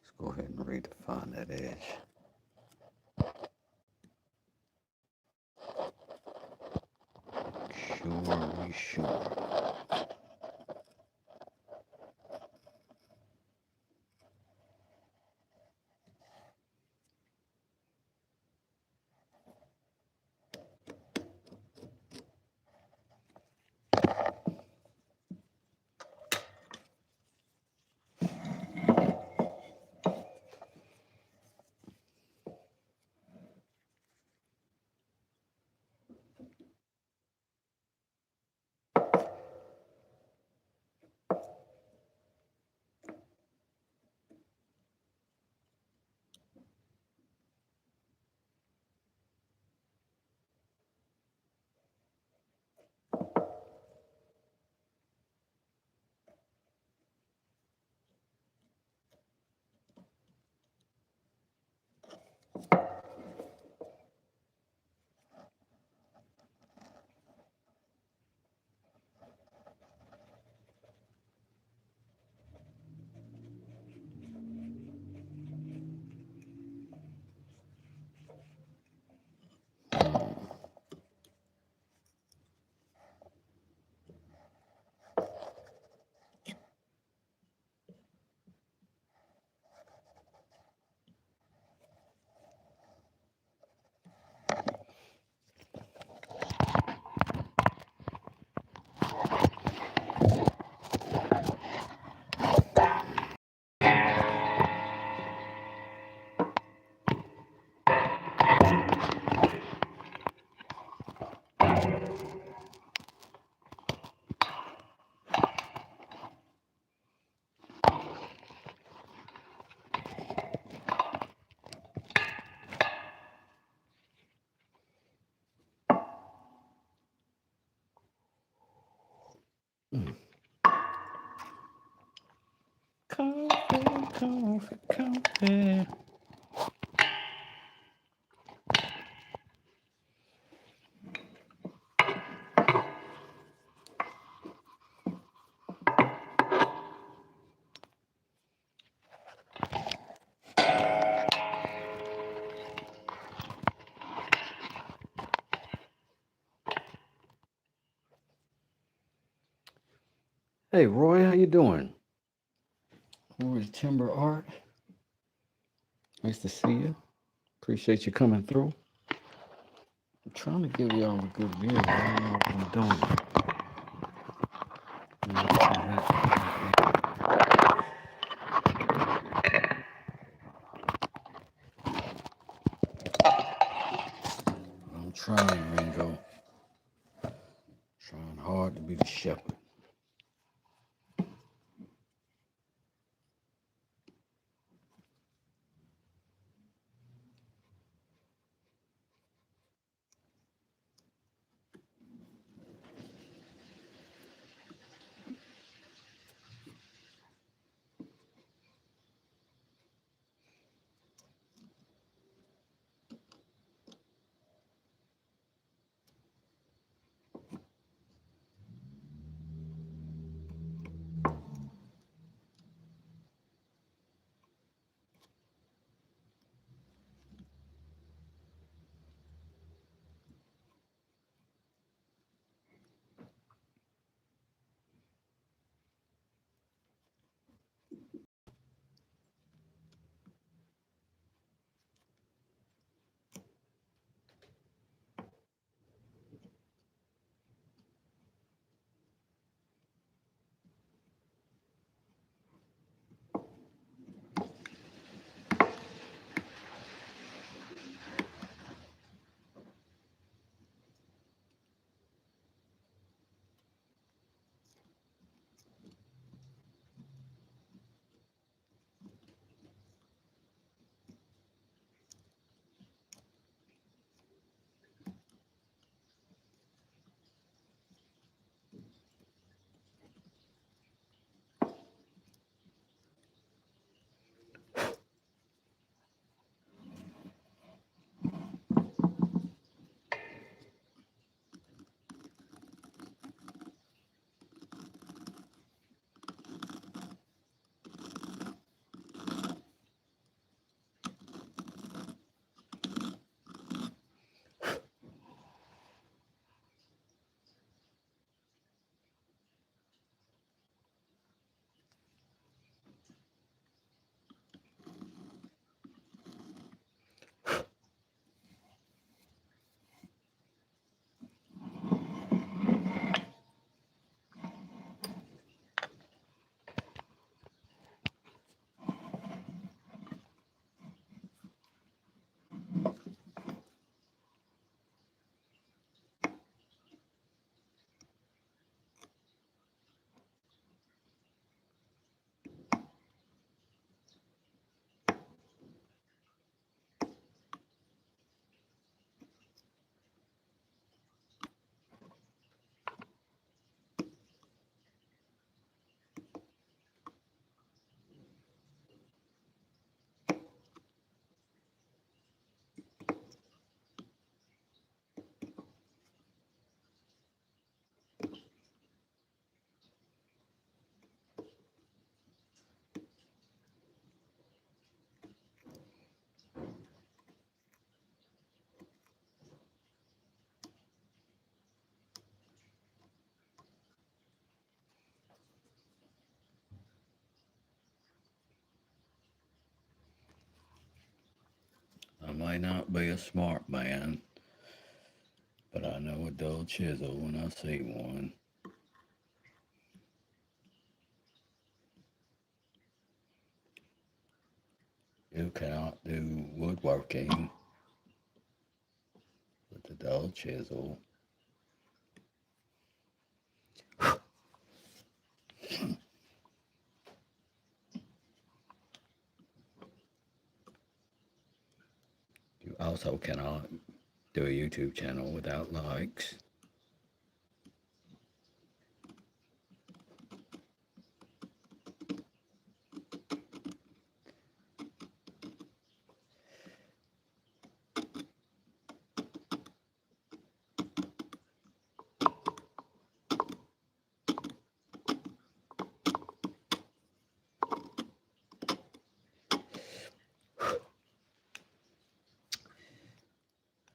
Let's go ahead and redefine that edge. Sure. Coffee. Hey, Roy, how you doing? Who is Timber Art? Nice to see you. Appreciate you coming through. I'm trying to give y'all a good view, but I don't know what I'm doing. Trying, Ringo. Trying hard to be the shepherd. I might not be a smart man, but I know a dull chisel when I see one. You cannot do woodworking with a dull chisel. You also cannot do a YouTube channel without likes.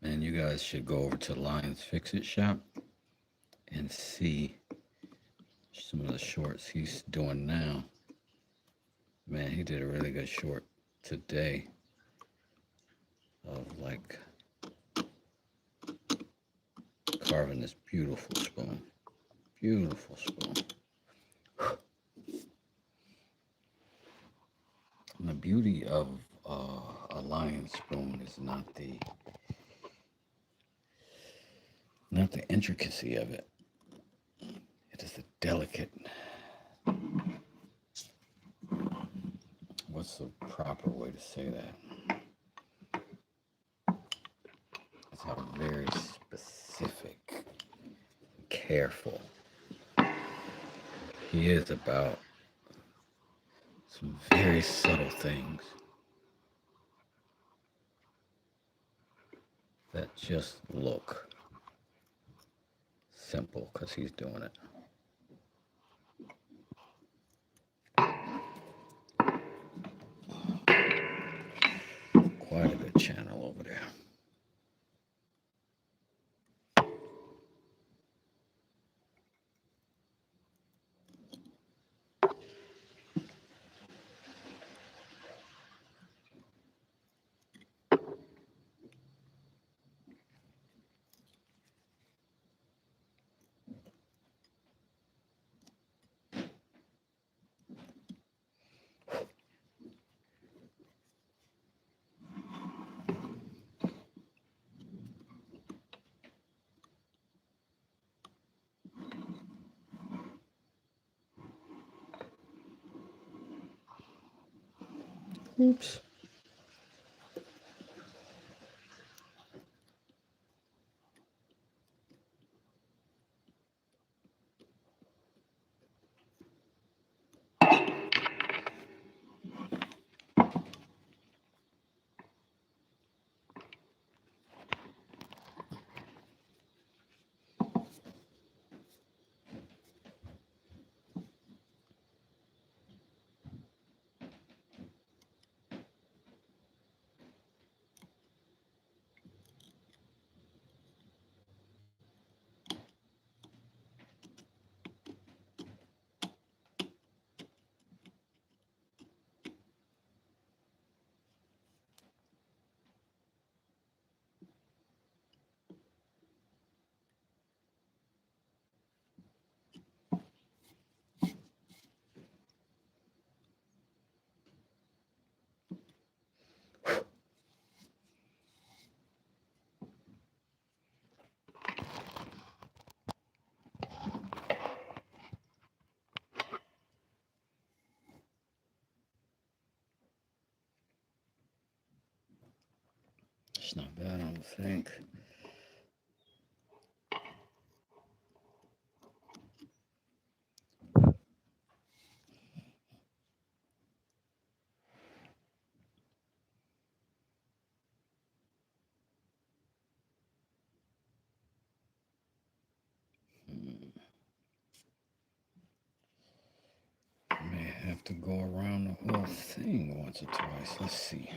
And you guys should go over to Lion's Fix-It shop and see some of the shorts he's doing now. Man, he did a really good short today of like carving this beautiful spoon. Beautiful spoon. And the beauty of a lion spoon is not not the intricacy of it. It is the delicate. What's the proper way to say that? It's how very specific, careful he is about some very subtle things that just look simple because he's doing it. Quite a good channel over there. Oops. It's not bad, I don't think. May have to go around the whole thing once or twice. Let's see.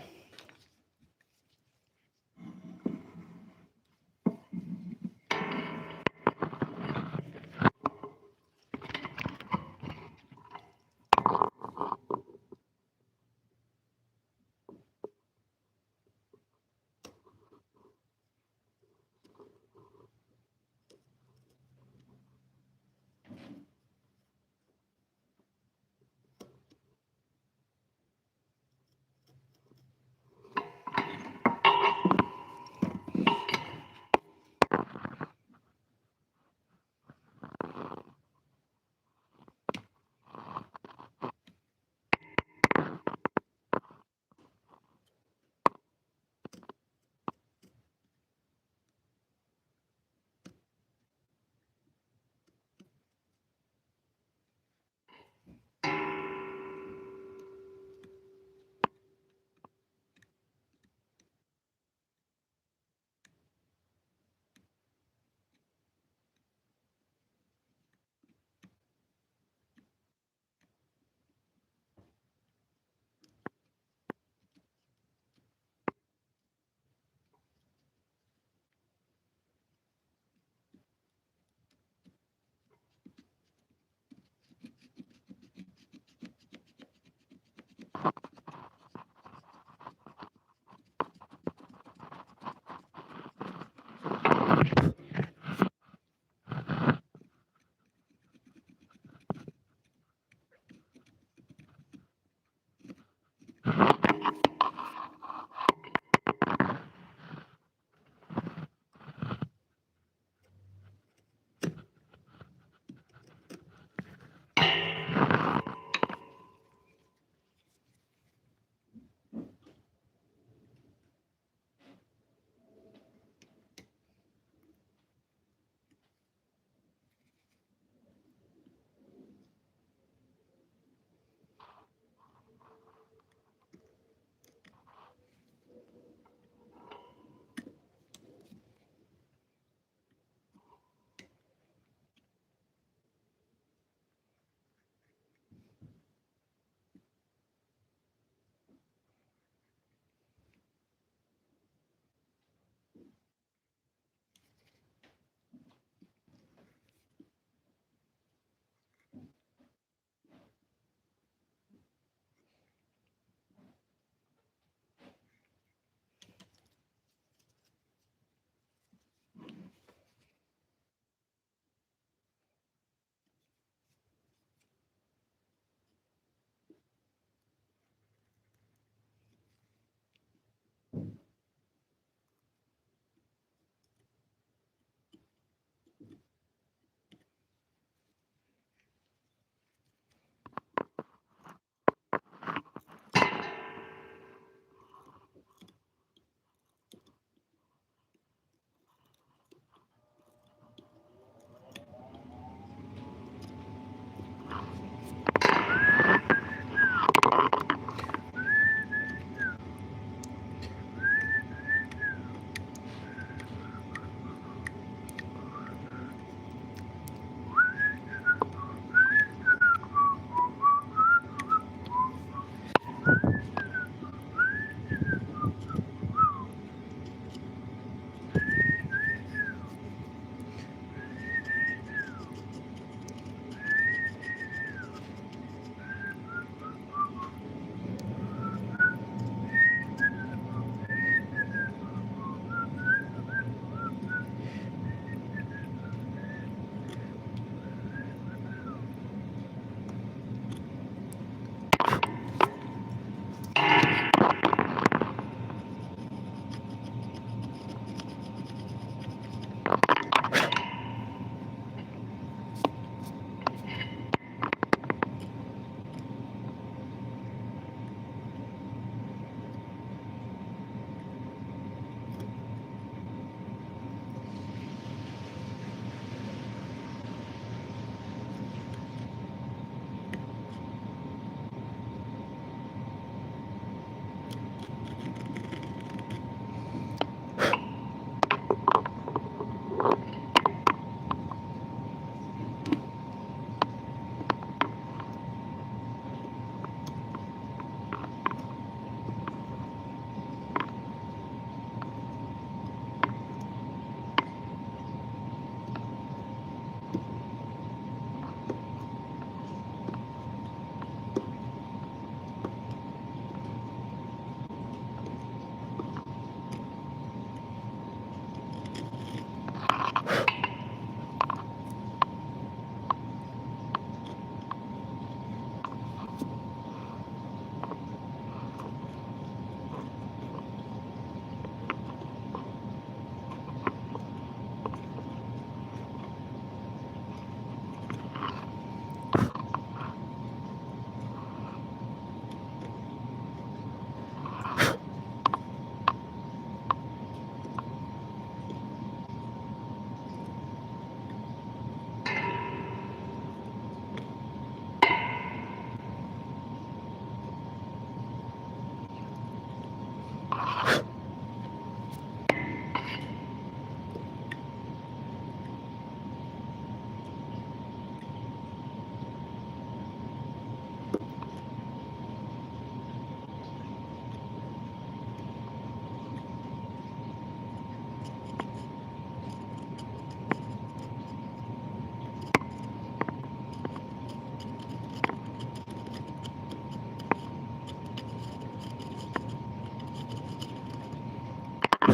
Hey,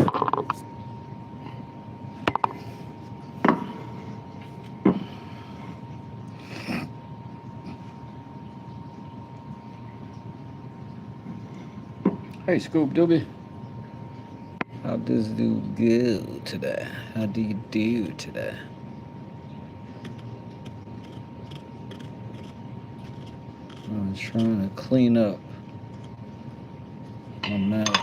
Scoop Doobie. How does do go today? How do you do today? I'm trying to clean up my mallet.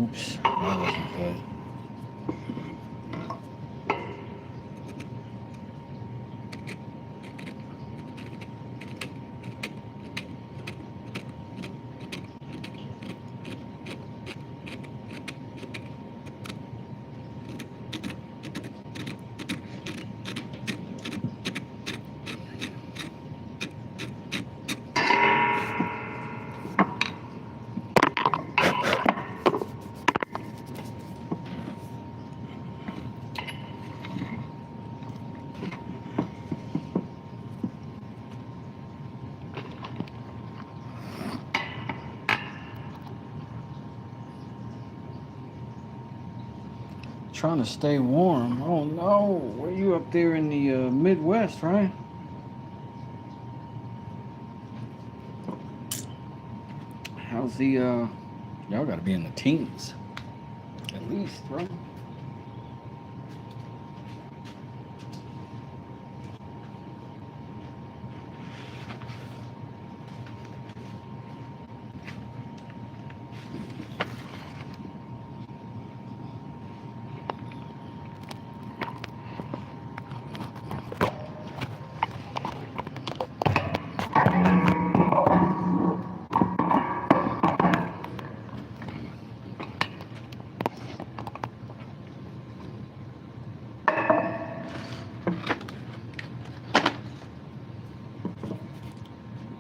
Oops, that wasn't good. Trying to stay warm. Oh no, were you up there in the Midwest, right? How's the y'all gotta be in the teens. At least, right?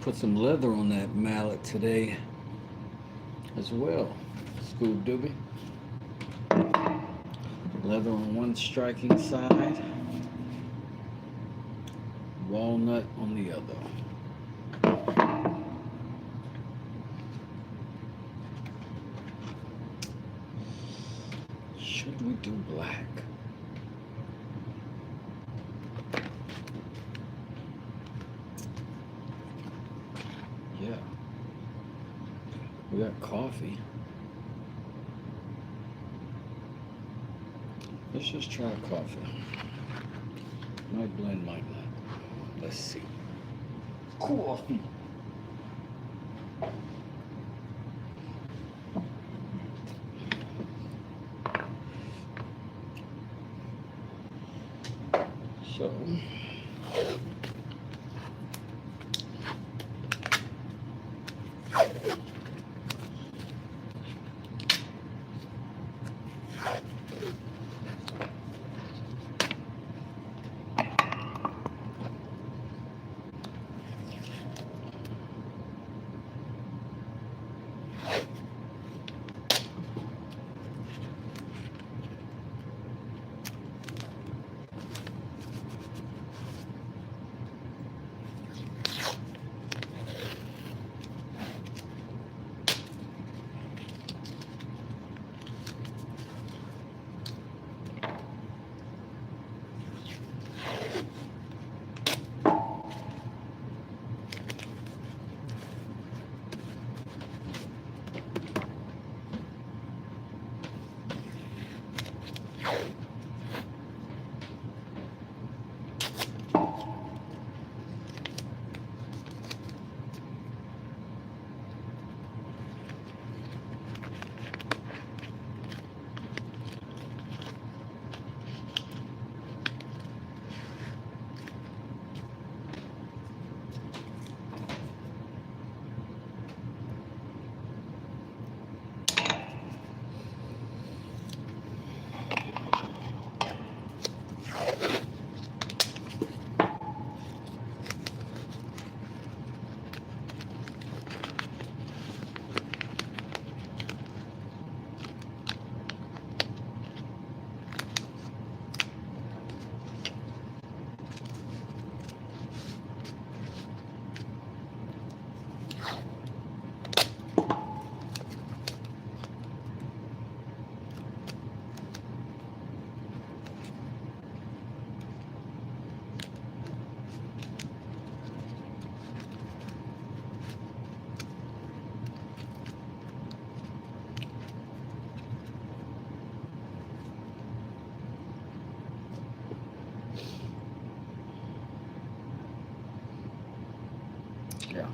Put some leather on that mallet today as well, Scoob Doobie. Leather on one striking side, walnut on the other. Should we do black? Yeah. We got coffee. Let's just try coffee. Might blend, might not. Let's see. Coffee. So. Yeah.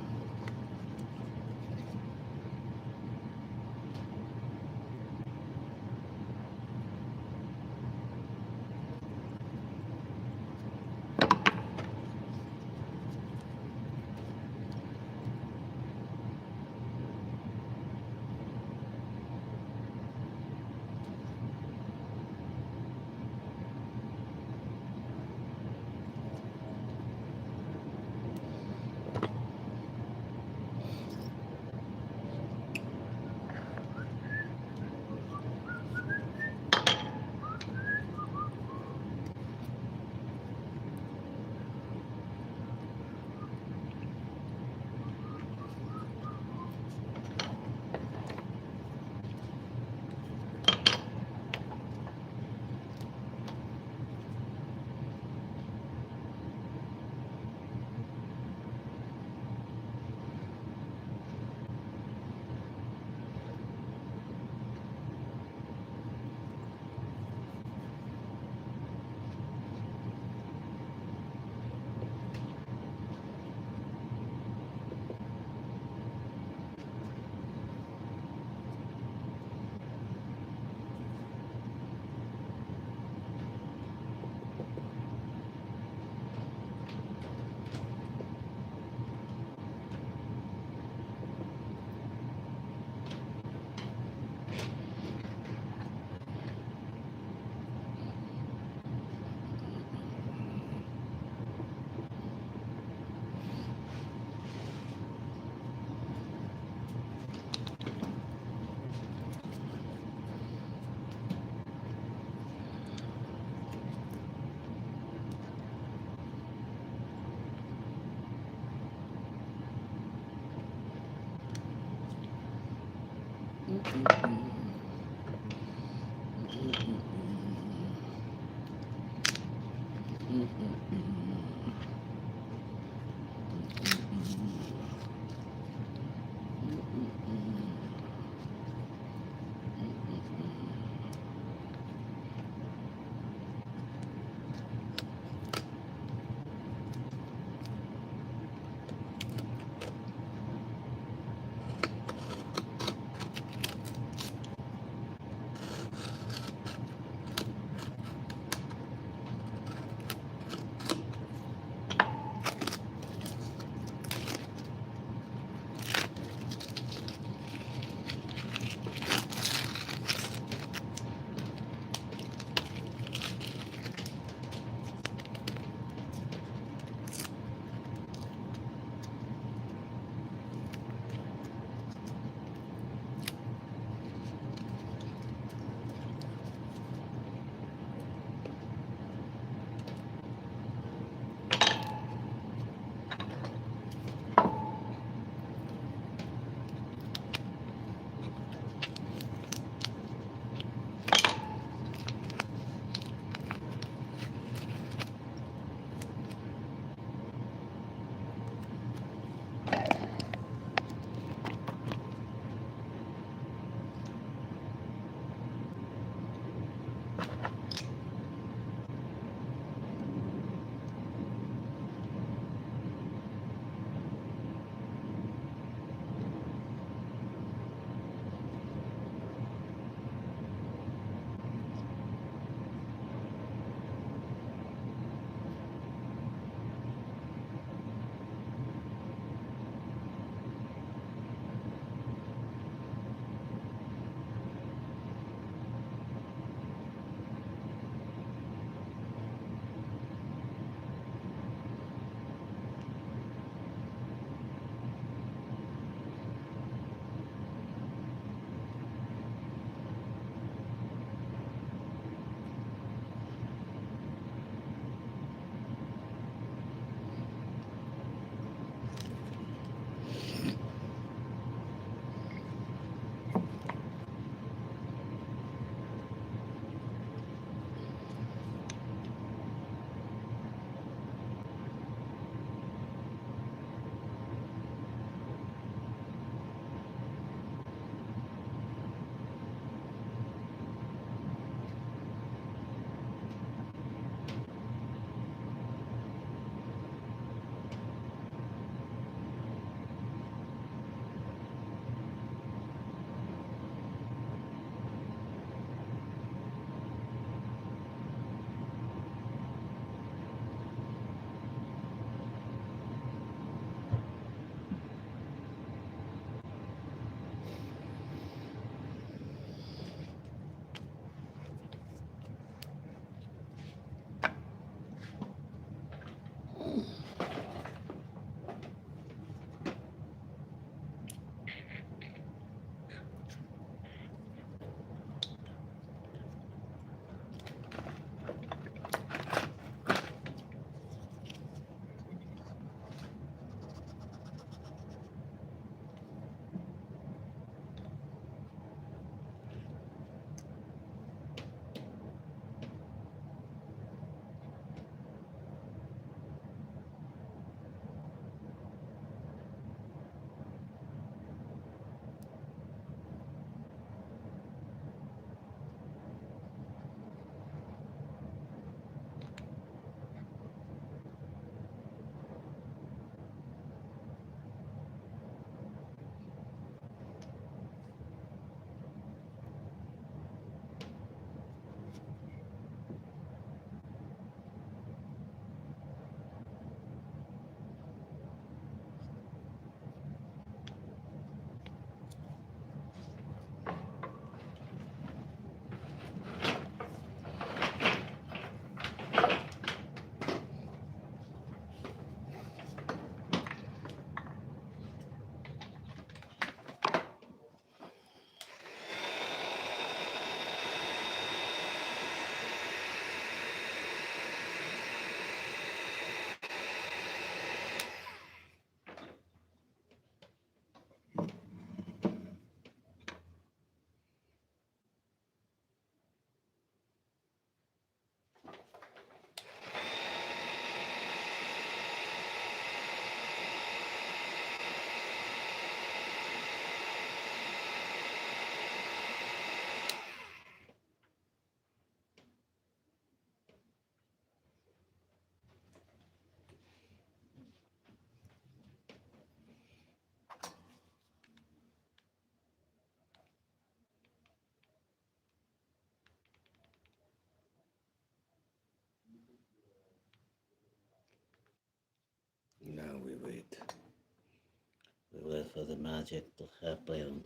doesn't magic happen.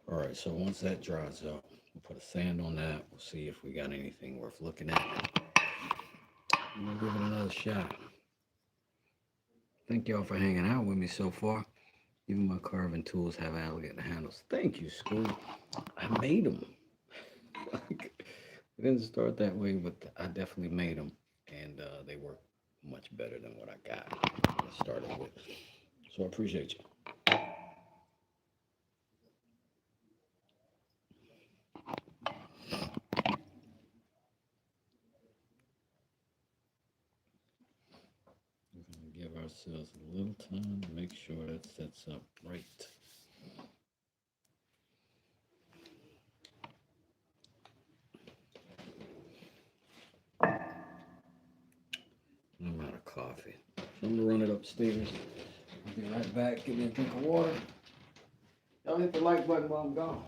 All right, so once that dries up, we'll put a sand on that. We'll see if we got anything worth looking at. And we'll give it another shot. Thank y'all for hanging out with me so far. Even my carving tools have alligator handles. Thank you, Screw. I made them. It didn't start that way, but I definitely made them. And they work much better than what I started with. So I appreciate you. We're going to give ourselves a little time to make sure that sets up right. I'm out of coffee. So I'm going to run it upstairs. I'll be right back. Give me a drink of water. Y'all hit the like button while I'm gone.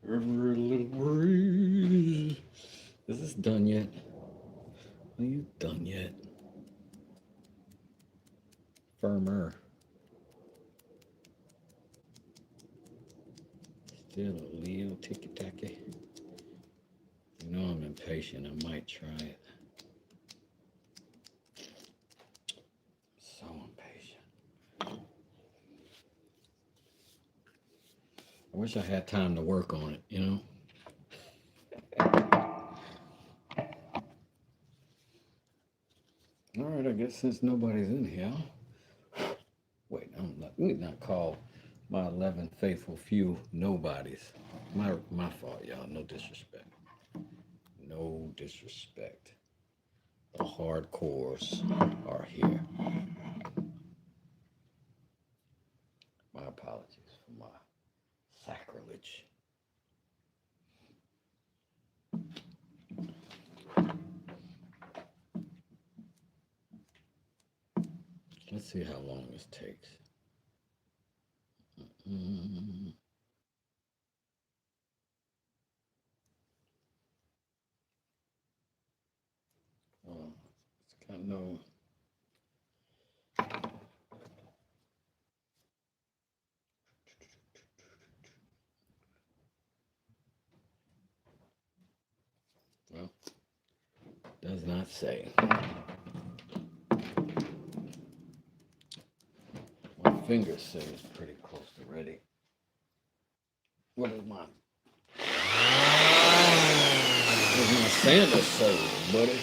Every little breeze. Is this done yet? Are you done yet? Firmer. Still a little ticky-tacky. You know I'm impatient. I might try it. So impatient. I wish I had time to work on it, you know? All right, I guess since nobody's in here, wait, let me not call my 11 faithful few nobodies. My fault, y'all. No disrespect. No disrespect. The hardcores are here. My apologies for my sacrilege. Let's see how long this takes. It's got no. Well, does not say. My fingers say it's pretty close to ready. What is mine? What is my sander say, buddy?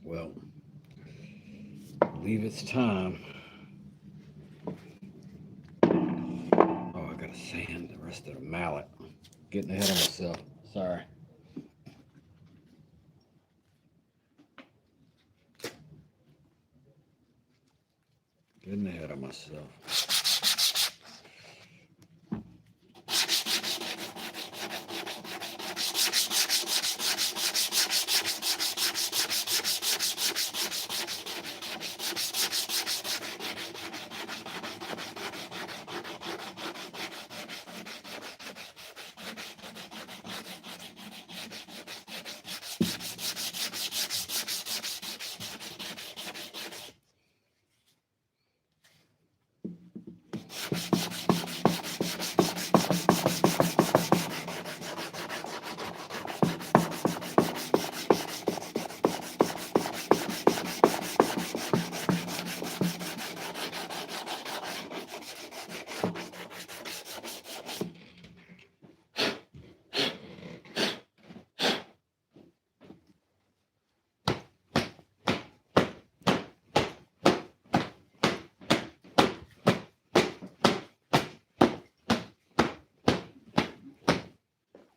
Well, I believe it's time. Oh, I gotta sand the rest of the mallet. Getting ahead of myself. Sorry. Getting ahead of myself.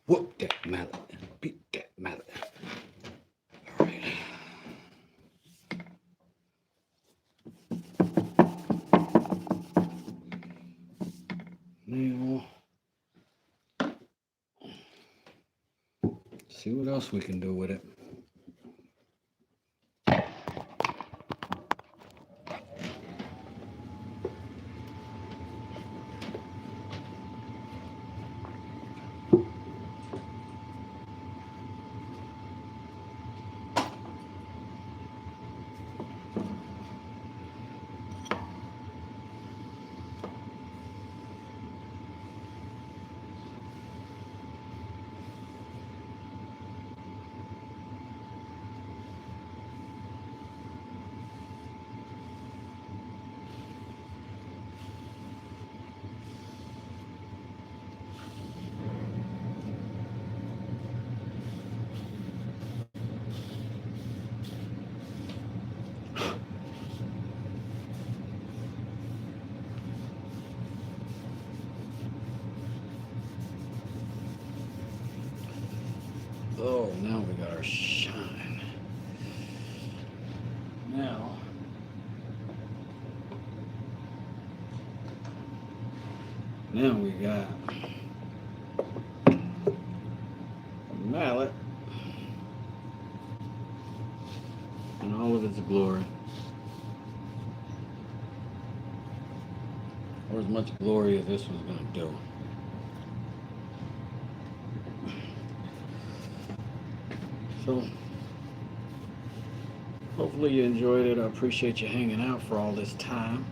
Whoop that mallet. Beat that mallet. All right. Now, see what else we can do with it. Oh, now we got our shine. Now, we got a mallet in all of its glory. Or as much glory as this one's gonna do. So, hopefully you enjoyed it. I appreciate you hanging out for all this time.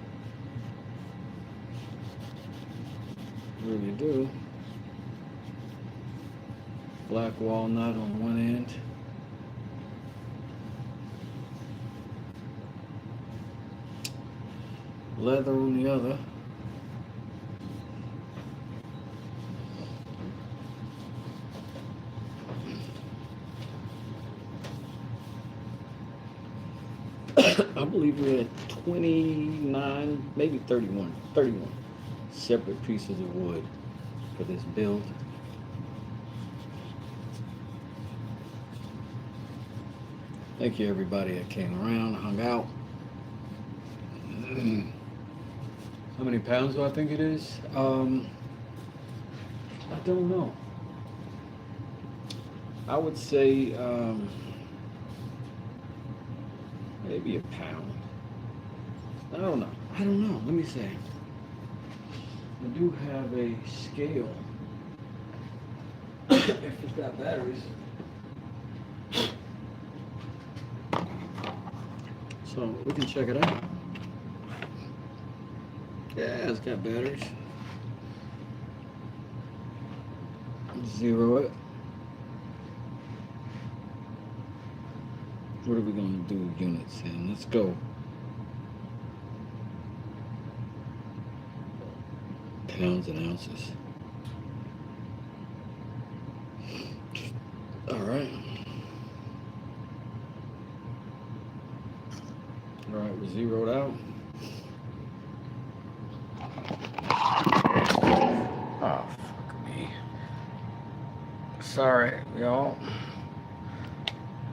Really do. Black walnut on one end. Leather on the other. I believe we had 29, maybe 31 separate pieces of wood for this build. Thank you everybody that came around, hung out. How many pounds do I think it is? I don't know. I would say maybe a pound. I don't know. Let me see. I do have a scale. If it's got batteries. So we can check it out. Yeah, it's got batteries. Zero it. What are we going to do units in? Let's go. Pounds and ounces. All right. All right, we're zeroed out. Oh, fuck me. Sorry, y'all.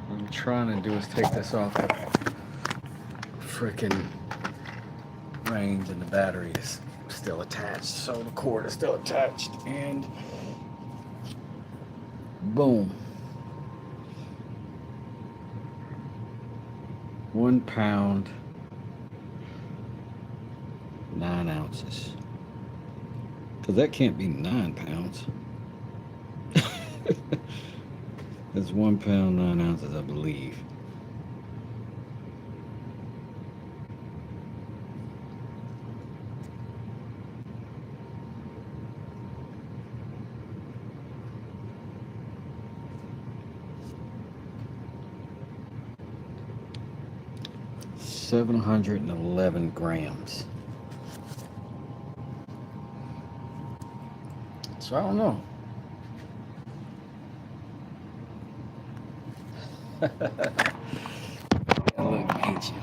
What I'm trying to do is take this off the freaking range, and the battery is still attached, so the cord is still attached, and boom. 1 pound, 9 ounces. Because that can't be 9 pounds. It's 1 pound, 9 ounces, I believe. $711 grams. So I don't know. Look ancient.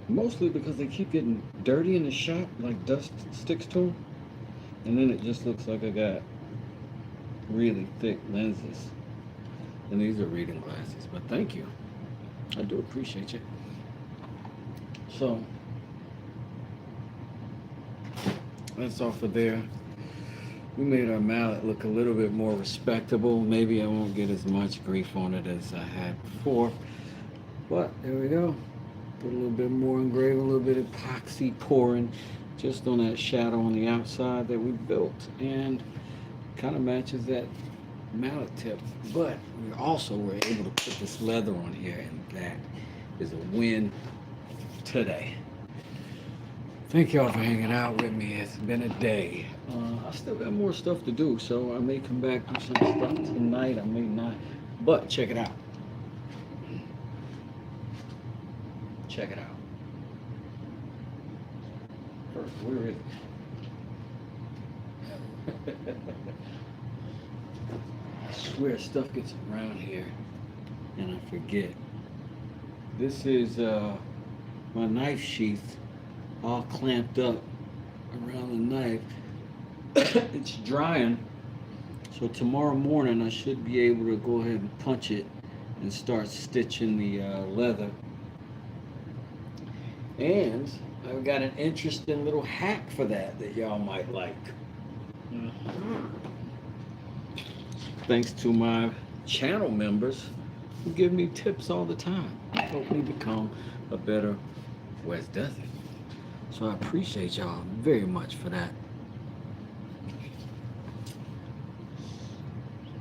Mostly because they keep getting dirty in the shop, like dust sticks to them, and then it just looks like I got really thick lenses. And these are reading glasses, but thank you. I do appreciate you. So that's off of there. We made our mallet look a little bit more respectable. Maybe I won't get as much grief on it as I had before. But there we go. Put a little bit more engraving, a little bit of epoxy pouring just on that shadow on the outside that we built. And kind of matches that mallet tip. But we also were able to put this leather on here, and that is a win today. Thank y'all for hanging out with me. It's been a day. I still got more stuff to do, so I may come back do some stuff tonight. I may not. But check it out. Check it out. First, where is it? I swear stuff gets around here and I forget. This is my knife sheath, all clamped up around the knife. It's drying, So tomorrow morning I should be able to go ahead and punch it and start stitching the leather. And I've got an interesting little hack for that y'all might like. Thanks to my channel members who give me tips all the time, help me become a better Wes Does It. So I appreciate y'all very much for that.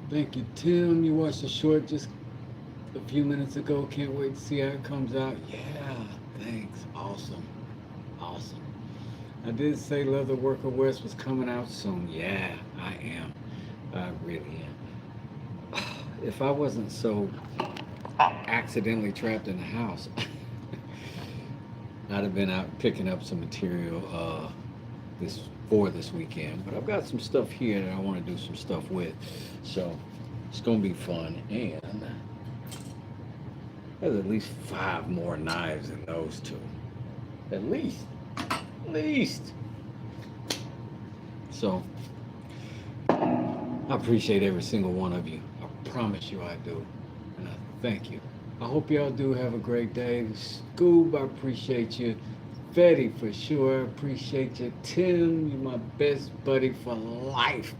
Thank you, Tim. You watched the short just a few minutes ago. Can't wait to see how it comes out. Yeah, thanks. Awesome. Awesome. I did say Leatherworker West was coming out soon. Yeah, I am. I really am. If I wasn't so accidentally trapped in the house, I'd have been out picking up some material this weekend. But I've got some stuff here that I want to do some stuff with, so it's gonna be fun. And there's at least 5 more knives in those two, at least. So I appreciate every single one of you. I promise you I do, and I thank you. I hope y'all do have a great day. Scoob, I appreciate you. Fetty, for sure, I appreciate you. Tim, you're my best buddy for life.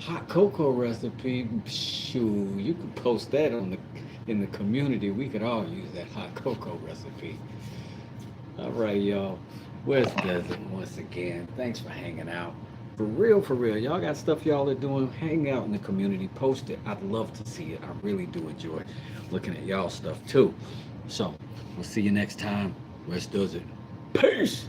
Hot cocoa recipe, shoo, you can post that in the community. We could all use that hot cocoa recipe. All right, y'all. Wes Does It once again. Thanks for hanging out. For real, y'all got stuff y'all are doing. Hang out in the community, post it. I'd love to see it. I really do enjoy looking at y'all stuff too. So we'll see you next time. Wes Does It. Peace.